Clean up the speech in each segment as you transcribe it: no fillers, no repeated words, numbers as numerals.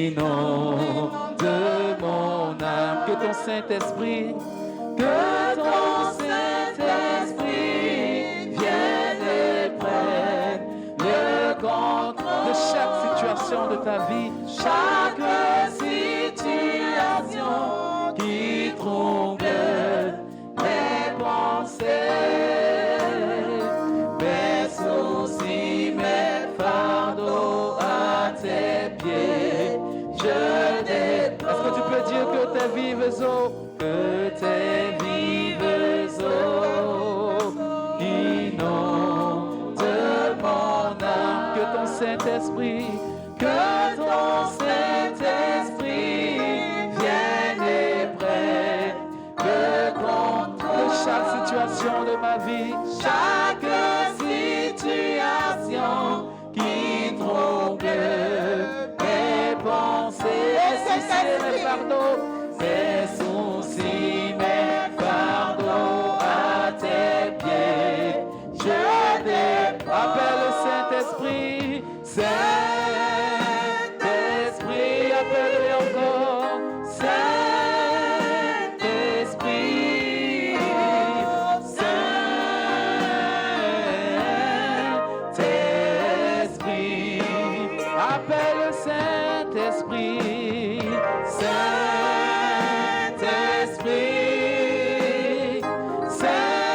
inonde mon âme. Que ton Saint-Esprit, vienne et prenne le contrôle de chaque situation de ta vie, chaque situation qui trouble mes pensées, mes soucis, mes fardeaux à tes pieds. Je dépose. Est-ce que tu peux dire que tes vives eaux, inondent mon âme, que ton Saint-Esprit, vienne et prenne le contrôle de chaque situation de ma vie, chaque situation qui trouble mes pensées, mes fardeaux, mes soucis, mes fardeaux à tes pieds. Je appelle le Saint-Esprit, Saint-Esprit, appelle-le encore, Saint-Esprit, Saint-Esprit, appelle le Saint-Esprit, Saint-Esprit, Saint-Esprit.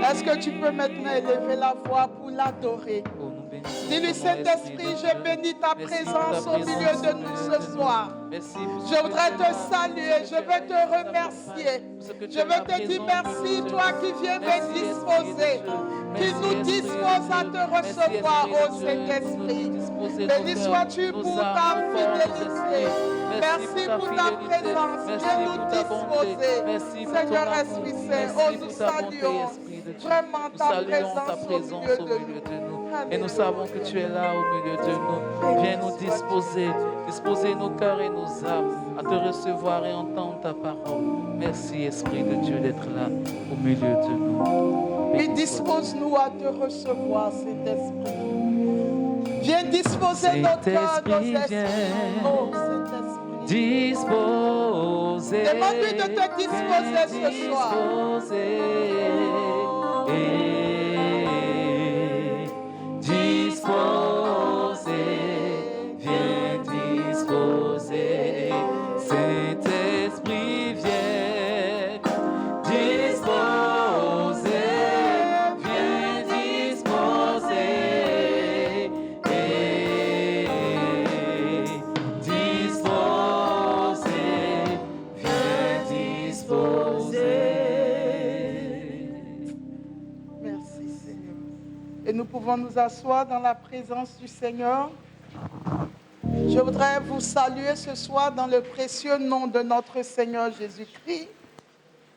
Est-ce que tu peux maintenant élever la voix pour l'adorer? Dis-lui, Saint-Esprit, je bénis ta présence au milieu de nous ce soir. Je voudrais te saluer, je veux te remercier. Je veux te dire merci, toi qui viens me disposer, qui nous dispose à te recevoir, ô Saint-Esprit. Béni sois-tu pour ta fidélité. Merci pour ta présence. Viens nous disposer. Seigneur Esprit Saint, oh, nous saluons vraiment ta présence au milieu de nous. Et nous savons que tu es là au milieu de nous. Viens nous disposer nos cœurs et nos âmes à te recevoir et entendre ta parole. Merci Esprit de Dieu d'être là au milieu de nous. Et dispose-nous à te recevoir, cet esprit. Viens disposer nos cœurs, nos esprits. Oh, Saint-Esprit. Disposer. Demande-lui de te disposer ce soir. Disposer, viens disposer, Saint-Esprit viens disposer, viens disposer, disposer, viens disposer. Merci Seigneur. Et nous pouvons nous asseoir dans la présence du Seigneur. Je voudrais vous saluer ce soir dans le précieux nom de notre Seigneur Jésus-Christ.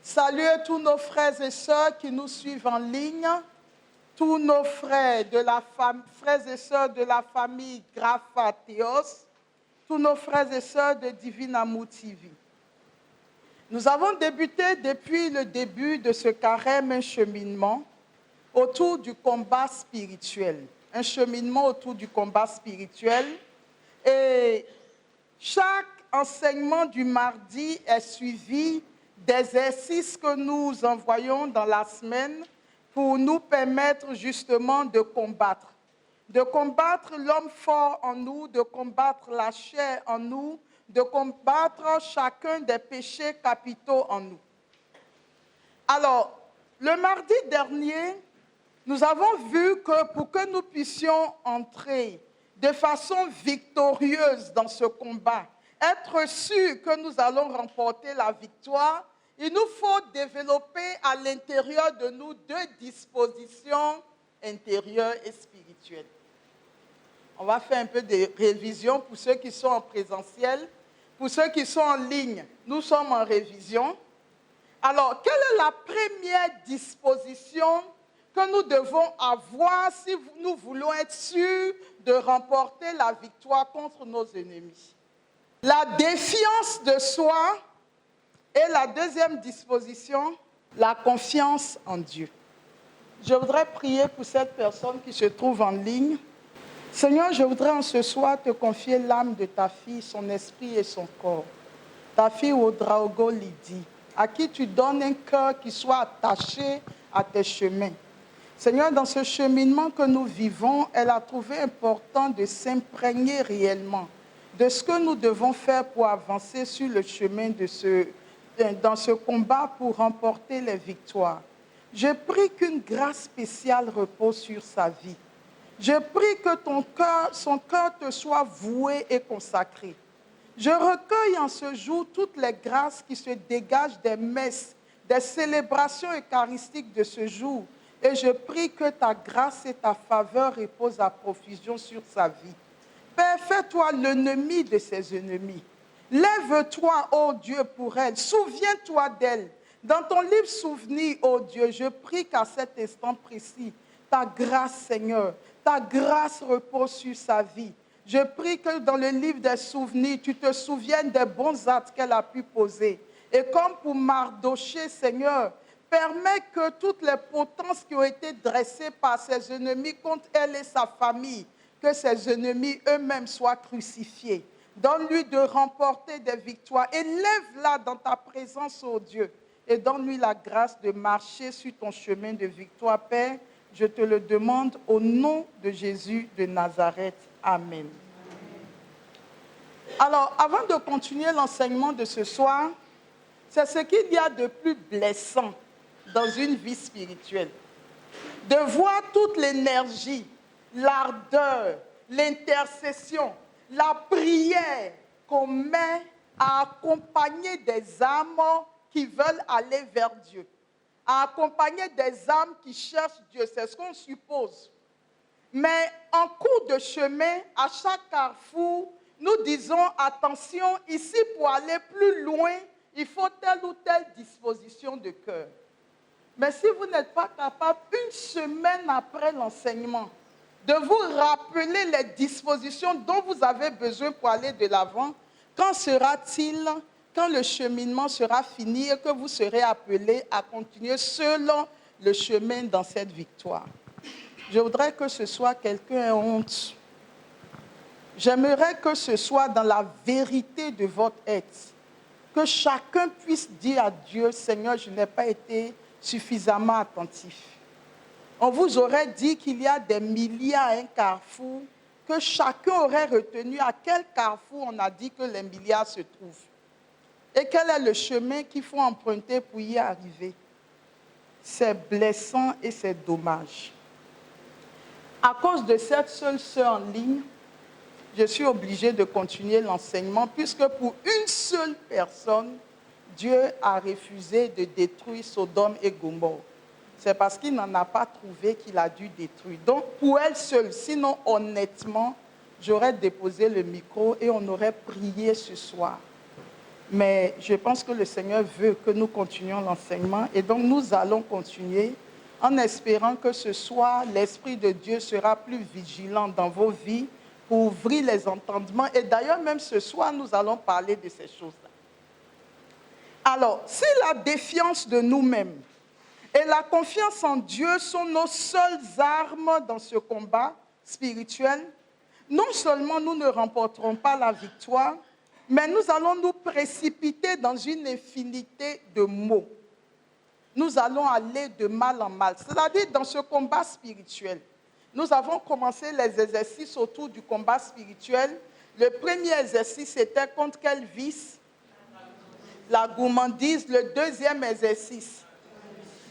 Saluer tous nos frères et sœurs qui nous suivent en ligne, tous nos frères et sœurs de la famille Grapha Théos, tous nos frères et sœurs de Divine Amour TV. Nous avons débuté depuis le début de ce carême un cheminement autour du combat spirituel. Un cheminement autour du combat spirituel. Et chaque enseignement du mardi est suivi d'exercices que nous envoyons dans la semaine pour nous permettre justement de combattre. De combattre l'homme fort en nous, de combattre la chair en nous, de combattre chacun des péchés capitaux en nous. Alors, le mardi dernier, nous avons vu que pour que nous puissions entrer de façon victorieuse dans ce combat, être sûr que nous allons remporter la victoire, il nous faut développer à l'intérieur de nous deux dispositions intérieures et spirituelles. On va faire un peu de révision pour ceux qui sont en présentiel. Pour ceux qui sont en ligne, nous sommes en révision. Alors, quelle est la première disposition que nous devons avoir si nous voulons être sûrs de remporter la victoire contre nos ennemis? La défiance de soi. Et la deuxième disposition, La confiance en Dieu. Je voudrais prier pour cette personne qui se trouve en ligne. Seigneur, je voudrais en ce soir te confier l'âme de ta fille, son esprit et son corps. Ta fille Ouedraogo Lydie, à qui tu donnes un cœur qui soit attaché à tes chemins. Seigneur, dans ce cheminement que nous vivons, elle a trouvé important de s'imprégner réellement de ce que nous devons faire pour avancer sur le chemin dans ce combat pour remporter les victoires. Je prie qu'une grâce spéciale repose sur sa vie. Je prie que son cœur te soit voué et consacré. Je recueille en ce jour toutes les grâces qui se dégagent des messes, des célébrations eucharistiques de ce jour. Et je prie que ta grâce et ta faveur reposent à profusion sur sa vie. Père, fais-toi l'ennemi de ses ennemis. Lève-toi, ô Dieu, pour elle. Souviens-toi d'elle. Dans ton livre Souvenir, ô Dieu, je prie qu'à cet instant précis, ta grâce, Seigneur, ta grâce repose sur sa vie. Je prie que dans le livre des souvenirs, tu te souviennes des bons actes qu'elle a pu poser. Et comme pour Mardoché, Seigneur, permets que toutes les potences qui ont été dressées par ses ennemis contre elle et sa famille, que ses ennemis eux-mêmes soient crucifiés. Donne-lui de remporter des victoires. Élève-la dans ta présence, ô Dieu. Et donne-lui la grâce de marcher sur ton chemin de victoire, Père. Je te le demande au nom de Jésus de Nazareth. Amen. Alors, avant de continuer l'enseignement de ce soir, c'est ce qu'il y a de plus blessant dans une vie spirituelle. De voir toute l'énergie, l'ardeur, l'intercession, la prière qu'on met à accompagner des âmes qui veulent aller vers Dieu, à accompagner des âmes qui cherchent Dieu, c'est ce qu'on suppose. Mais en cours de chemin, à chaque carrefour, nous disons attention, ici pour aller plus loin, il faut telle ou telle disposition de cœur. Mais si vous n'êtes pas capable, une semaine après l'enseignement, de vous rappeler les dispositions dont vous avez besoin pour aller de l'avant, quand sera-t-il, quand le cheminement sera fini et que vous serez appelés à continuer selon le chemin dans cette victoire? Je voudrais que ce soit quelqu'un ait honte. J'aimerais que ce soit dans la vérité de votre être. Que chacun puisse dire à Dieu, Seigneur, je n'ai pas été suffisamment attentif. On vous aurait dit qu'il y a des milliards à un carrefour, que chacun aurait retenu à quel carrefour on a dit que les milliards se trouvent. Et quel est le chemin qu'il faut emprunter pour y arriver. C'est blessant et c'est dommage. À cause de cette seule sœur en ligne, je suis obligée de continuer l'enseignement puisque pour une seule personne, Dieu a refusé de détruire Sodome et Gomorrhe. C'est parce qu'il n'en a pas trouvé qu'il a dû détruire. Donc pour elle seule, sinon honnêtement, j'aurais déposé le micro et on aurait prié ce soir. Mais je pense que le Seigneur veut que nous continuions l'enseignement et donc nous allons continuer en espérant que ce soir, l'Esprit de Dieu sera plus vigilant dans vos vies pour ouvrir les entendements. Et d'ailleurs, même ce soir, nous allons parler de ces choses-là. Alors, si la défiance de nous-mêmes et la confiance en Dieu sont nos seules armes dans ce combat spirituel, non seulement nous ne remporterons pas la victoire, mais nous allons nous précipiter dans une infinité de maux. Nous allons aller de mal en mal. C'est-à-dire, dans ce combat spirituel, nous avons commencé les exercices autour du combat spirituel. Le premier exercice était contre quel vice? La gourmandise. Le deuxième exercice,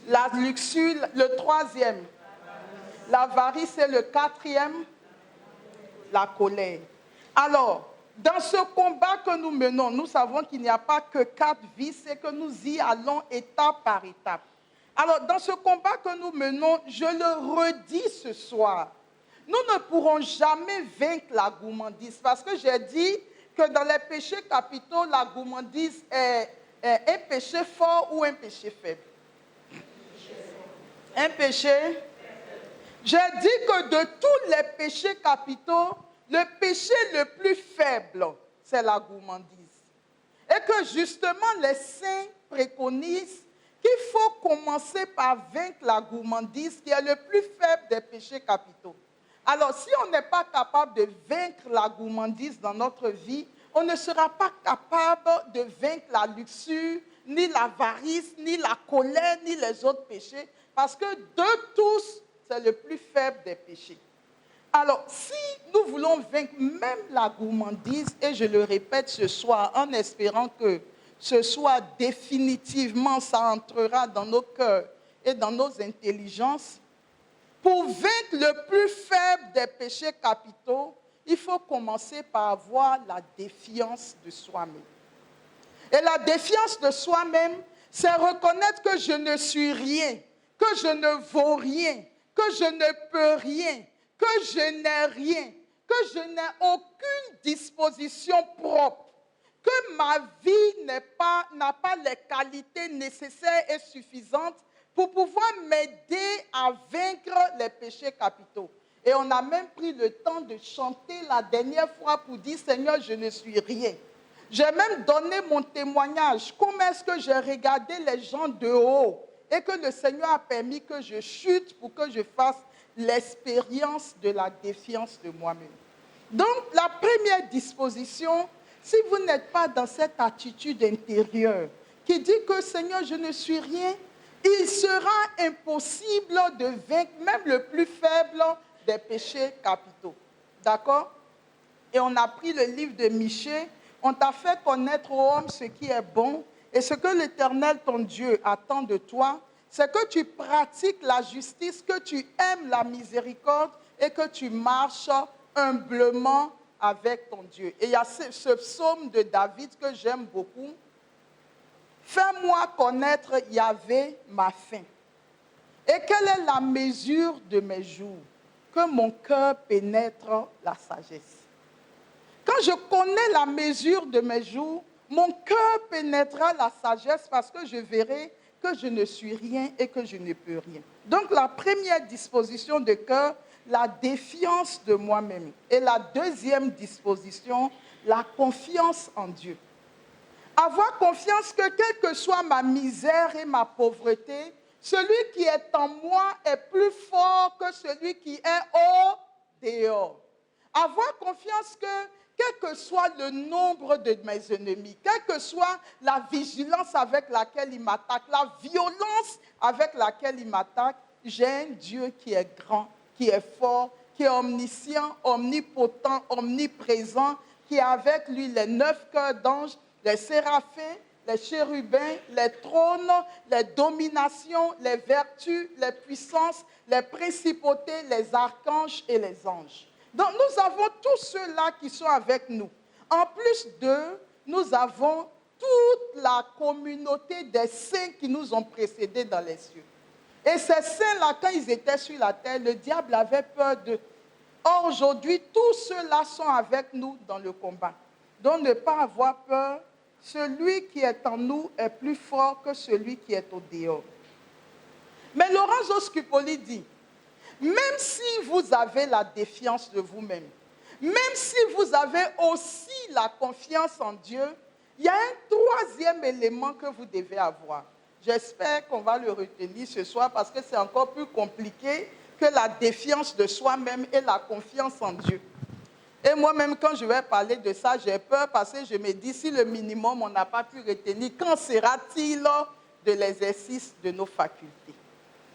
la luxure. Le troisième, l'avarice. Et le quatrième, la colère. Alors, dans ce combat que nous menons, nous savons qu'il n'y a pas que 4 vices et que nous y allons étape par étape. Alors, dans ce combat que nous menons, je le redis ce soir, nous ne pourrons jamais vaincre la gourmandise parce que j'ai dit que dans les péchés capitaux, la gourmandise est un péché fort ou un péché faible. Un péché. J'ai dit que de tous les péchés capitaux, le péché le plus faible, c'est la gourmandise. Et que justement, les saints préconisent qu'il faut commencer par vaincre la gourmandise qui est le plus faible des péchés capitaux. Alors, si on n'est pas capable de vaincre la gourmandise dans notre vie, on ne sera pas capable de vaincre la luxure, ni l'avarice, ni la colère, ni les autres péchés, parce que de tous, c'est le plus faible des péchés. Alors, si nous voulons vaincre même la gourmandise, et je le répète ce soir, en espérant que ce soir définitivement, ça entrera dans nos cœurs et dans nos intelligences, pour vaincre le plus faible des péchés capitaux, il faut commencer par avoir la défiance de soi-même. Et la défiance de soi-même, c'est reconnaître que je ne suis rien, que je ne vaux rien, que je ne peux rien, que je n'ai rien, que je n'ai aucune disposition propre, que ma vie n'a pas les qualités nécessaires et suffisantes pour pouvoir m'aider à vaincre les péchés capitaux. Et on a même pris le temps de chanter la dernière fois pour dire « Seigneur, je ne suis rien ». J'ai même donné mon témoignage. Comment est-ce que j'ai regardé les gens de haut et que le Seigneur a permis que je chute pour que je fasse l'expérience de la défiance de moi-même. Donc, la première disposition, si vous n'êtes pas dans cette attitude intérieure qui dit que « Seigneur, je ne suis rien », il sera impossible de vaincre même le plus faible des péchés capitaux. D'accord? Et on a pris le livre de Michée. On t'a fait connaître aux hommes ce qui est bon et ce que l'Éternel, ton Dieu, attend de toi, c'est que tu pratiques la justice, que tu aimes la miséricorde et que tu marches humblement avec ton Dieu. Et il y a ce psaume de David que j'aime beaucoup. Fais-moi connaître Yahvé, ma faim. Et quelle est la mesure de mes jours? Que mon cœur pénètre la sagesse. Quand je connais la mesure de mes jours, mon cœur pénétrera la sagesse parce que je verrai que je ne suis rien et que je ne peux rien. Donc la première disposition de cœur, la défiance de moi-même. Et la deuxième disposition, la confiance en Dieu. Avoir confiance que quelle que soit ma misère et ma pauvreté, celui qui est en moi est plus fort que celui qui est au dehors. Avoir confiance que quel que soit le nombre de mes ennemis, quelle que soit la vigilance avec laquelle ils m'attaquent, la violence avec laquelle ils m'attaquent, j'ai un Dieu qui est grand, qui est fort, qui est omniscient, omnipotent, omniprésent, qui a avec lui les 9 cœurs d'anges, les séraphins, les chérubins, les trônes, les dominations, les vertus, les puissances, les principautés, les archanges et les anges. Donc nous avons tous ceux-là qui sont avec nous. En plus d'eux, nous avons toute la communauté des saints qui nous ont précédés dans les cieux. Et ces saints-là, quand ils étaient sur la terre, le diable avait peur d'eux. Or, aujourd'hui, tous ceux-là sont avec nous dans le combat. Donc ne pas avoir peur. Celui qui est en nous est plus fort que celui qui est au dehors. Mais Lorenzo Scupoli dit, même si vous avez la défiance de vous-même, même si vous avez aussi la confiance en Dieu, il y a un troisième élément que vous devez avoir. J'espère qu'on va le retenir ce soir parce que c'est encore plus compliqué que la défiance de soi-même et la confiance en Dieu. Et moi-même, quand je vais parler de ça, j'ai peur parce que je me dis, si le minimum, on n'a pas pu retenir, qu'en sera-t-il de l'exercice de nos facultés?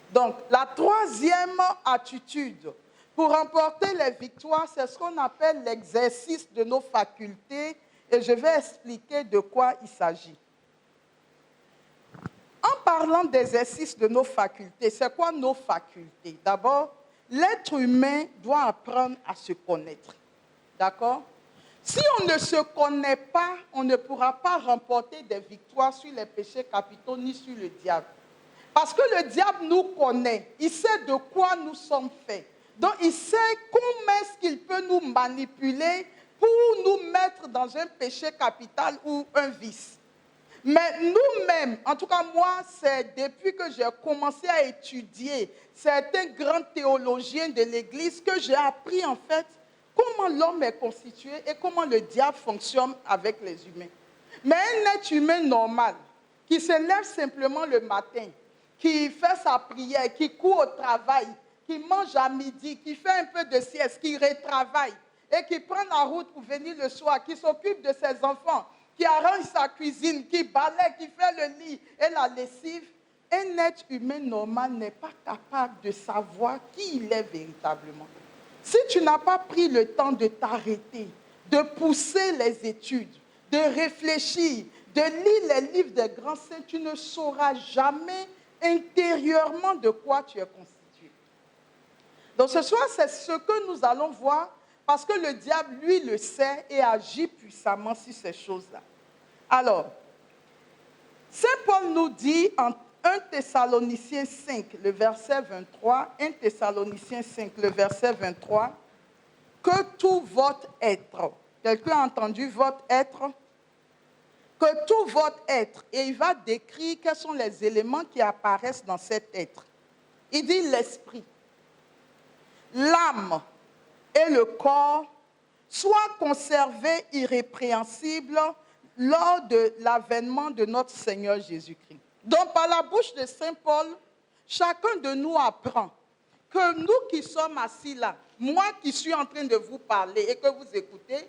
Donc, la troisième attitude pour remporter les victoires, c'est ce qu'on appelle l'exercice de nos facultés. Et je vais expliquer de quoi il s'agit. En parlant d'exercice de nos facultés, c'est quoi nos facultés? D'abord, l'être humain doit apprendre à se connaître. D'accord? Si on ne se connaît pas, on ne pourra pas remporter des victoires sur les péchés capitaux ni sur le diable. Parce que le diable nous connaît. Il sait de quoi nous sommes faits. Donc, il sait comment est-ce qu'il peut nous manipuler pour nous mettre dans un péché capital ou un vice. Mais nous-mêmes, en tout cas moi, c'est depuis que j'ai commencé à étudier certains grands théologiens de l'Église que j'ai appris en fait comment l'homme est constitué et comment le diable fonctionne avec les humains. Mais un être humain normal, qui se lève simplement le matin, qui fait sa prière, qui court au travail, qui mange à midi, qui fait un peu de sieste, qui retravaille et qui prend la route pour venir le soir, qui s'occupe de ses enfants, qui arrange sa cuisine, qui balaie, qui fait le lit et la lessive, un être humain normal n'est pas capable de savoir qui il est véritablement. Si tu n'as pas pris le temps de t'arrêter, de pousser les études, de réfléchir, de lire les livres des grands saints, tu ne sauras jamais intérieurement de quoi tu es constitué. Donc ce soir, c'est ce que nous allons voir, parce que le diable, lui, le sait et agit puissamment sur ces choses-là. Alors, Saint Paul nous dit en 1 Thessaloniciens 5, le verset 23, 1 Thessaloniciens 5, le verset 23, que tout votre être, quelqu'un a entendu votre être? Que tout votre être, et il va décrire quels sont les éléments qui apparaissent dans cet être. Il dit l'esprit, l'âme et le corps soient conservés irrépréhensibles lors de l'avènement de notre Seigneur Jésus-Christ. Donc, par la bouche de Saint Paul, chacun de nous apprend que nous qui sommes assis là, moi qui suis en train de vous parler et que vous écoutez,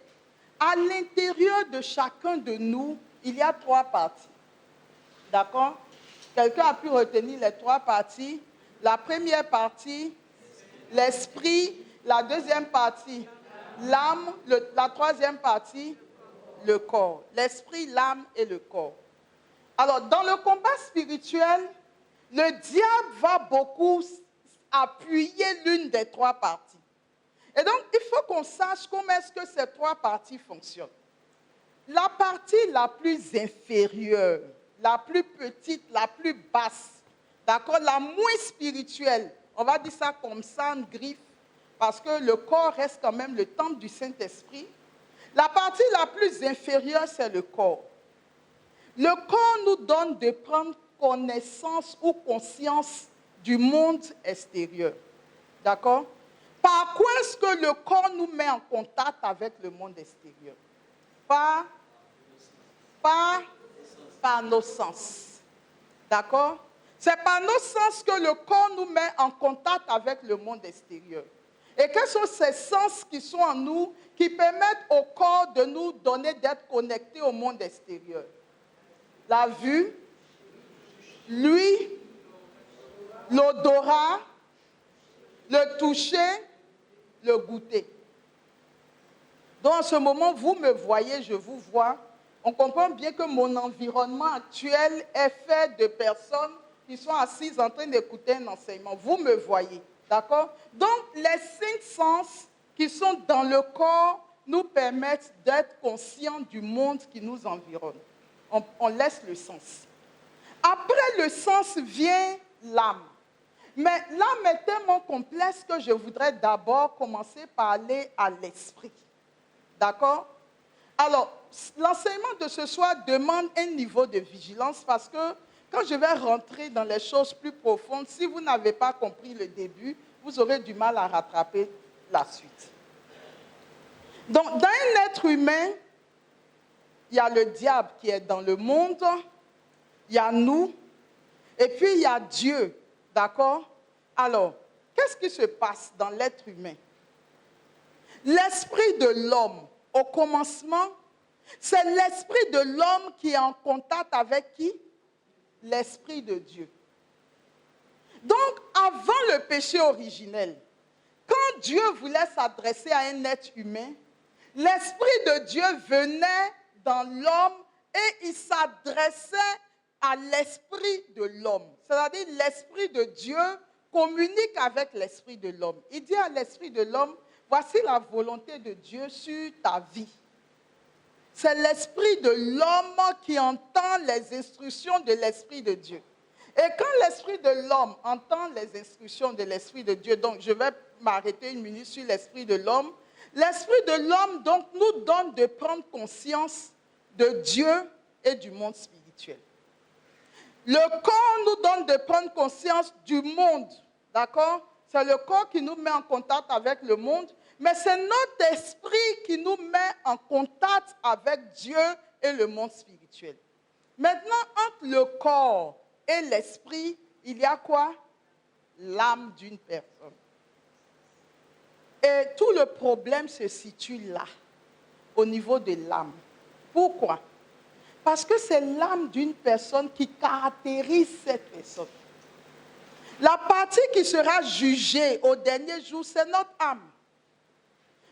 à l'intérieur de chacun de nous, il y a 3 parties. D'accord? Quelqu'un a pu retenir les 3 parties? La première partie, l'esprit. La deuxième partie, l'âme. La troisième partie, le corps. L'esprit, l'âme et le corps. Alors, dans le combat spirituel, le diable va beaucoup appuyer l'une des 3 parties. Et donc, il faut qu'on sache comment est-ce que ces 3 parties fonctionnent. La partie la plus inférieure, la plus petite, la plus basse, d'accord, la moins spirituelle, on va dire ça comme ça en griffe, parce que le corps reste quand même le temple du Saint-Esprit. La partie la plus inférieure, c'est le corps. Le corps nous donne de prendre connaissance ou conscience du monde extérieur. D'accord? Par quoi est-ce que le corps nous met en contact avec le monde extérieur? Par nos sens. D'accord? C'est par nos sens que le corps nous met en contact avec le monde extérieur. Et quels sont ces sens qui sont en nous, qui permettent au corps de nous donner d'être connectés au monde extérieur? La vue, l'ouïe, l'odorat, le toucher, le goûter. Donc en ce moment, vous me voyez, je vous vois. On comprend bien que mon environnement actuel est fait de personnes qui sont assises en train d'écouter un enseignement. Vous me voyez, d'accord? Donc les 5 sens qui sont dans le corps nous permettent d'être conscients du monde qui nous environne. On laisse le sens. Après le sens vient l'âme. Mais l'âme est tellement complexe que je voudrais d'abord commencer par aller à l'esprit. D'accord? Alors, l'enseignement de ce soir demande un niveau de vigilance parce que quand je vais rentrer dans les choses plus profondes, si vous n'avez pas compris le début, vous aurez du mal à rattraper la suite. Donc, dans un être humain, il y a le diable qui est dans le monde, il y a nous, et puis il y a Dieu. D'accord? Alors, qu'est-ce qui se passe dans l'être humain? L'esprit de l'homme, au commencement, c'est l'esprit de l'homme qui est en contact avec qui? L'esprit de Dieu. Donc, avant le péché originel, quand Dieu voulait s'adresser à un être humain, l'esprit de Dieu venait dans l'homme et il s'adressait à l'esprit de l'homme. C'est-à-dire l'esprit de Dieu communique avec l'esprit de l'homme. Il dit à l'esprit de l'homme, voici la volonté de Dieu sur ta vie. C'est l'esprit de l'homme qui entend les instructions de l'esprit de Dieu. Et quand l'esprit de l'homme entend les instructions de l'esprit de Dieu, donc je vais m'arrêter une minute sur l'esprit de l'homme. L'esprit de l'homme donc nous donne de prendre conscience de Dieu et du monde spirituel. Le corps nous donne de prendre conscience du monde, d'accord? C'est le corps qui nous met en contact avec le monde, mais c'est notre esprit qui nous met en contact avec Dieu et le monde spirituel. Maintenant, entre le corps et l'esprit, il y a quoi? L'âme d'une personne. Et tout le problème se situe là, au niveau de l'âme. Pourquoi? Parce que c'est l'âme d'une personne qui caractérise cette personne. La partie qui sera jugée au dernier jour, c'est notre âme.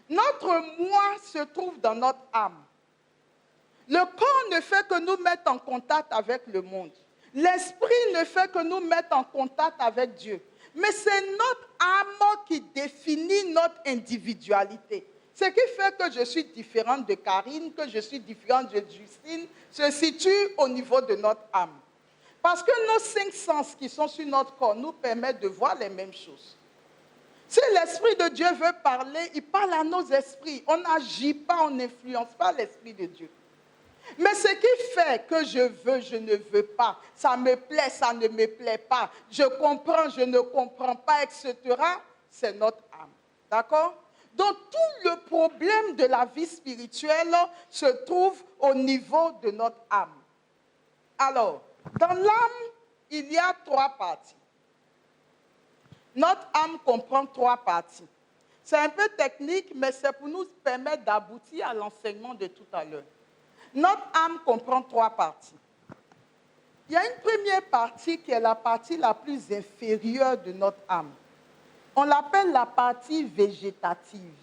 Notre moi se trouve dans notre âme. Le corps ne fait que nous mettre en contact avec le monde. L'esprit ne fait que nous mettre en contact avec Dieu. Mais c'est notre âme qui définit notre individualité. Ce qui fait que je suis différente de Karine, que je suis différente de Justine, se situe au niveau de notre âme. Parce que nos 5 sens qui sont sur notre corps nous permettent de voir les mêmes choses. Si l'Esprit de Dieu veut parler, il parle à nos esprits. On n'agit pas, on n'influence pas l'Esprit de Dieu. Mais ce qui fait que je veux, je ne veux pas, ça me plaît, ça ne me plaît pas, je comprends, je ne comprends pas, etc., c'est notre âme. D'accord? Donc tout le problème de la vie spirituelle se trouve au niveau de notre âme. Alors, dans l'âme, il y a 3 parties. Notre âme comprend 3 parties. C'est un peu technique, mais c'est pour nous permettre d'aboutir à l'enseignement de tout à l'heure. Notre âme comprend 3 parties. Il y a une première partie qui est la partie la plus inférieure de notre âme. On l'appelle la partie végétative.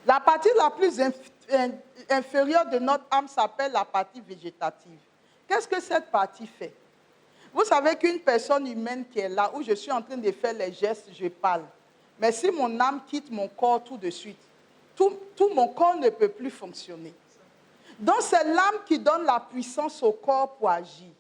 La partie la plus inférieure de notre âme s'appelle la partie végétative. Qu'est-ce que cette partie fait? Vous savez qu'une personne humaine qui est là, où je suis en train de faire les gestes, je parle. Mais si mon âme quitte mon corps tout de suite, tout mon corps ne peut plus fonctionner. Donc c'est l'âme qui donne la puissance au corps pour agir.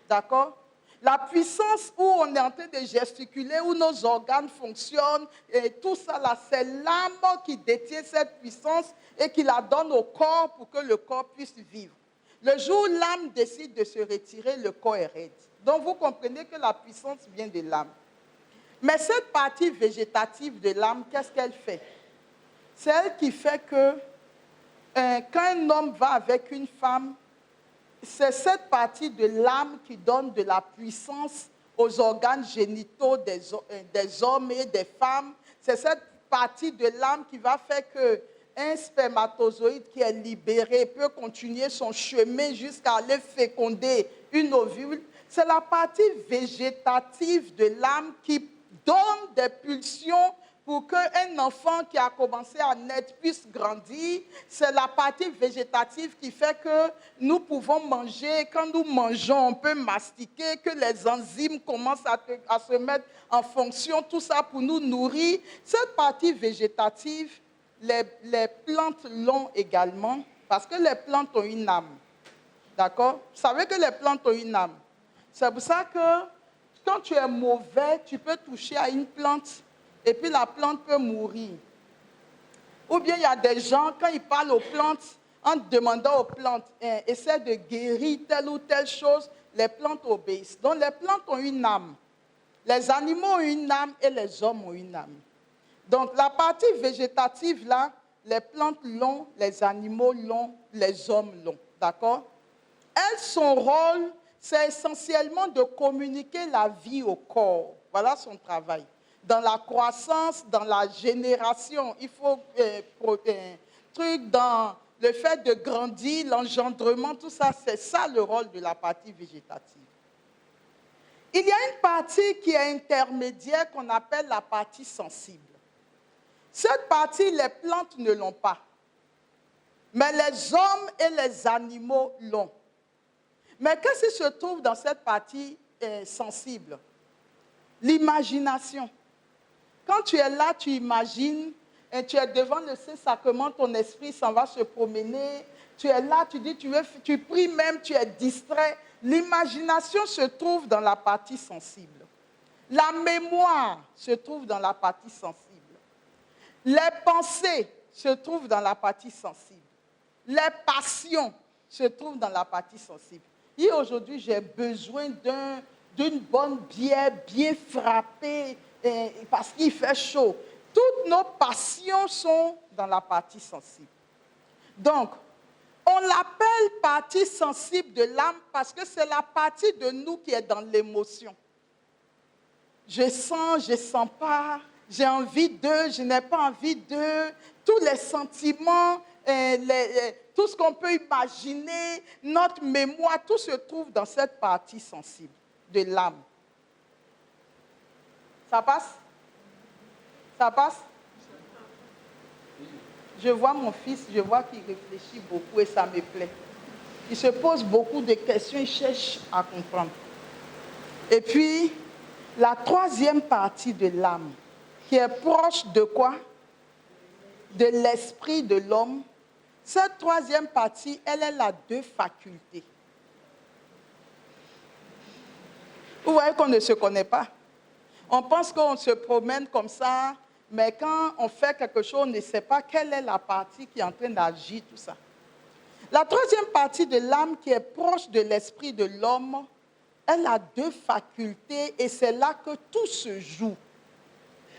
D'accord? La puissance où on est en train de gesticuler, où nos organes fonctionnent, et tout ça là, c'est l'âme qui détient cette puissance et qui la donne au corps pour que le corps puisse vivre. Le jour où l'âme décide de se retirer, le corps est raide. Donc vous comprenez que la puissance vient de l'âme. Mais cette partie végétative de l'âme, qu'est-ce qu'elle fait? C'est elle qui fait que quand un homme va avec une femme, c'est cette partie de l'âme qui donne de la puissance aux organes génitaux des hommes et des femmes. C'est cette partie de l'âme qui va faire qu'un spermatozoïde qui est libéré peut continuer son chemin jusqu'à aller féconder une ovule. C'est la partie végétative de l'âme qui donne des pulsions pour qu'un enfant qui a commencé à naître puisse grandir. C'est la partie végétative qui fait que nous pouvons manger. Quand nous mangeons, on peut mastiquer, que les enzymes commencent à se mettre en fonction, tout ça pour nous nourrir. Cette partie végétative, les plantes l'ont également, parce que les plantes ont une âme. D'accord? Vous savez que les plantes ont une âme. C'est pour ça que quand tu es mauvais, tu peux toucher à une plante et puis la plante peut mourir. Ou bien il y a des gens, quand ils parlent aux plantes, en demandant aux plantes, essaient de guérir telle ou telle chose, les plantes obéissent. Donc les plantes ont une âme. Les animaux ont une âme et les hommes ont une âme. Donc la partie végétative là, les plantes l'ont, les animaux l'ont, les hommes l'ont. D'accord? Elle, son rôle, c'est essentiellement de communiquer la vie au corps. Voilà son travail. Dans la croissance, dans la génération, il faut dans le fait de grandir, l'engendrement, tout ça, c'est ça le rôle de la partie végétative. Il y a une partie qui est intermédiaire qu'on appelle la partie sensible. Cette partie, les plantes ne l'ont pas. Mais les hommes et les animaux l'ont. Mais qu'est-ce qui se trouve dans cette partie sensible? L'imagination. Quand tu es là, tu imagines, et tu es devant le Saint-Sacrement, ton esprit s'en va se promener. Tu es là, tu dis, tu pries même, tu es distrait. L'imagination se trouve dans la partie sensible. La mémoire se trouve dans la partie sensible. Les pensées se trouvent dans la partie sensible. Les passions se trouvent dans la partie sensible. Et aujourd'hui, j'ai besoin d'une bonne bière bien frappée parce qu'il fait chaud. Toutes nos passions sont dans la partie sensible. Donc, On l'appelle partie sensible de l'âme parce que c'est la partie de nous qui est dans l'émotion. Je sens pas, j'ai envie d'eux, je n'ai pas envie d'eux. Tous les sentiments, tout ce qu'on peut imaginer, notre mémoire, tout se trouve dans cette partie sensible de l'âme. Ça passe? Ça passe? Je vois mon fils, je vois qu'il réfléchit beaucoup et ça me plaît. Il se pose beaucoup de questions, il cherche à comprendre. Et puis, la troisième partie de l'âme, qui est proche de quoi? De l'esprit de l'homme. Cette troisième partie, elle a deux facultés. Vous voyez qu'on ne se connaît pas. On pense qu'on se promène comme ça, mais quand on fait quelque chose, on ne sait pas quelle est la partie qui est en train d'agir, tout ça. La troisième partie de l'âme qui est proche de l'esprit de l'homme, elle a deux facultés et c'est là que tout se joue.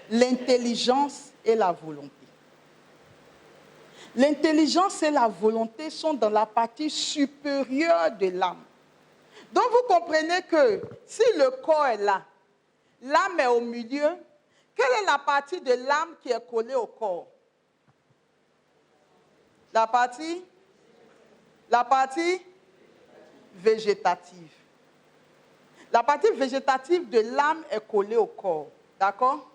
L'intelligence et la volonté. L'intelligence et la volonté sont dans la partie supérieure de l'âme. Donc vous comprenez que si le corps est là, l'âme est au milieu, quelle est la partie de l'âme qui est collée au corps? La partie végétative. La partie végétative de l'âme est collée au corps. D'accord?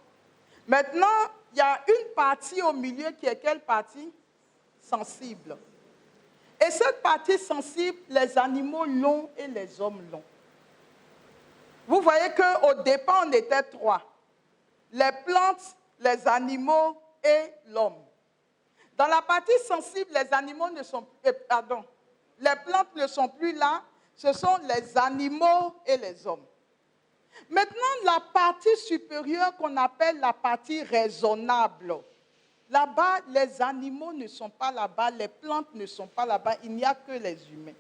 Maintenant, il y a une partie au milieu qui est quelle partie? Sensible. Et cette partie sensible, les animaux l'ont et les hommes l'ont. Vous voyez qu'au départ, on était trois. Les plantes, les animaux et l'homme. Dans la partie sensible, les animaux ne sont les plantes ne sont plus là, ce sont les animaux et les hommes. Maintenant, la partie supérieure qu'on appelle la partie raisonnable. Là-bas, les animaux ne sont pas là-bas, les plantes ne sont pas là-bas, il n'y a que les humains.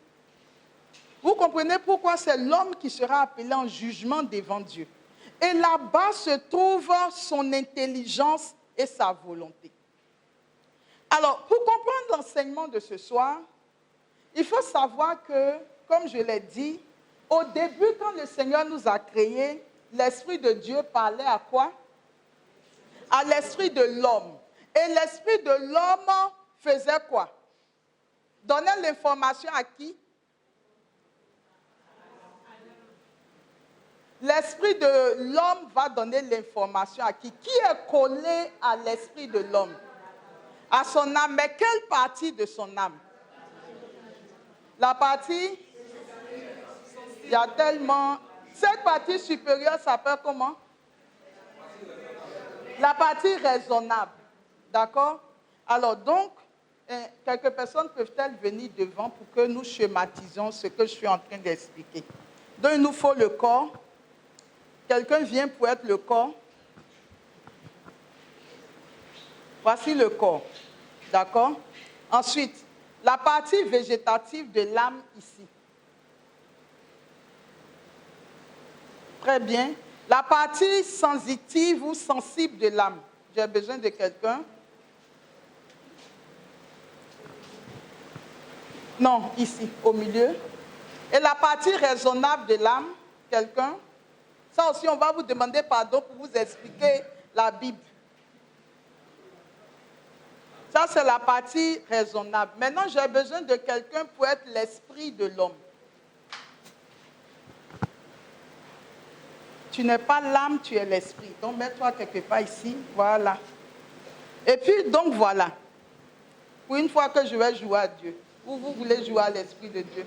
Vous comprenez pourquoi c'est l'homme qui sera appelé en jugement devant Dieu. Et là-bas se trouve son intelligence et sa volonté. Alors, pour comprendre l'enseignement de ce soir, il faut savoir que, comme je l'ai dit, au début, quand le Seigneur nous a créés, l'Esprit de Dieu parlait à quoi? À l'Esprit de l'homme. Et l'Esprit de l'homme faisait quoi? Donnait l'information à qui? L'Esprit de l'homme va donner l'information à qui? Qui est collé à l'Esprit de l'homme? À son âme. Mais quelle partie de son âme? La partie? Il y a tellement... Cette partie supérieure s'appelle comment? La partie raisonnable. D'accord? Alors donc, quelques personnes peuvent-elles venir devant pour que nous schématisons ce que je suis en train d'expliquer. Donc, il nous faut le corps. Quelqu'un vient pour être le corps. Voici le corps. D'accord? Ensuite, la partie végétative de l'âme ici. Très bien. La partie sensitive ou sensible de l'âme. J'ai besoin de quelqu'un. Non, ici, au milieu. Et la partie raisonnable de l'âme, quelqu'un. Ça aussi, on va vous demander pardon pour vous expliquer la Bible. Ça, c'est la partie raisonnable. Maintenant, j'ai besoin de quelqu'un pour être l'esprit de l'homme. Tu n'es pas l'âme, tu es l'esprit. Donc, mets-toi quelque part ici. Voilà. Et puis, donc, voilà. Pour une fois que je vais jouer à Dieu. Ou vous voulez jouer à l'esprit de Dieu.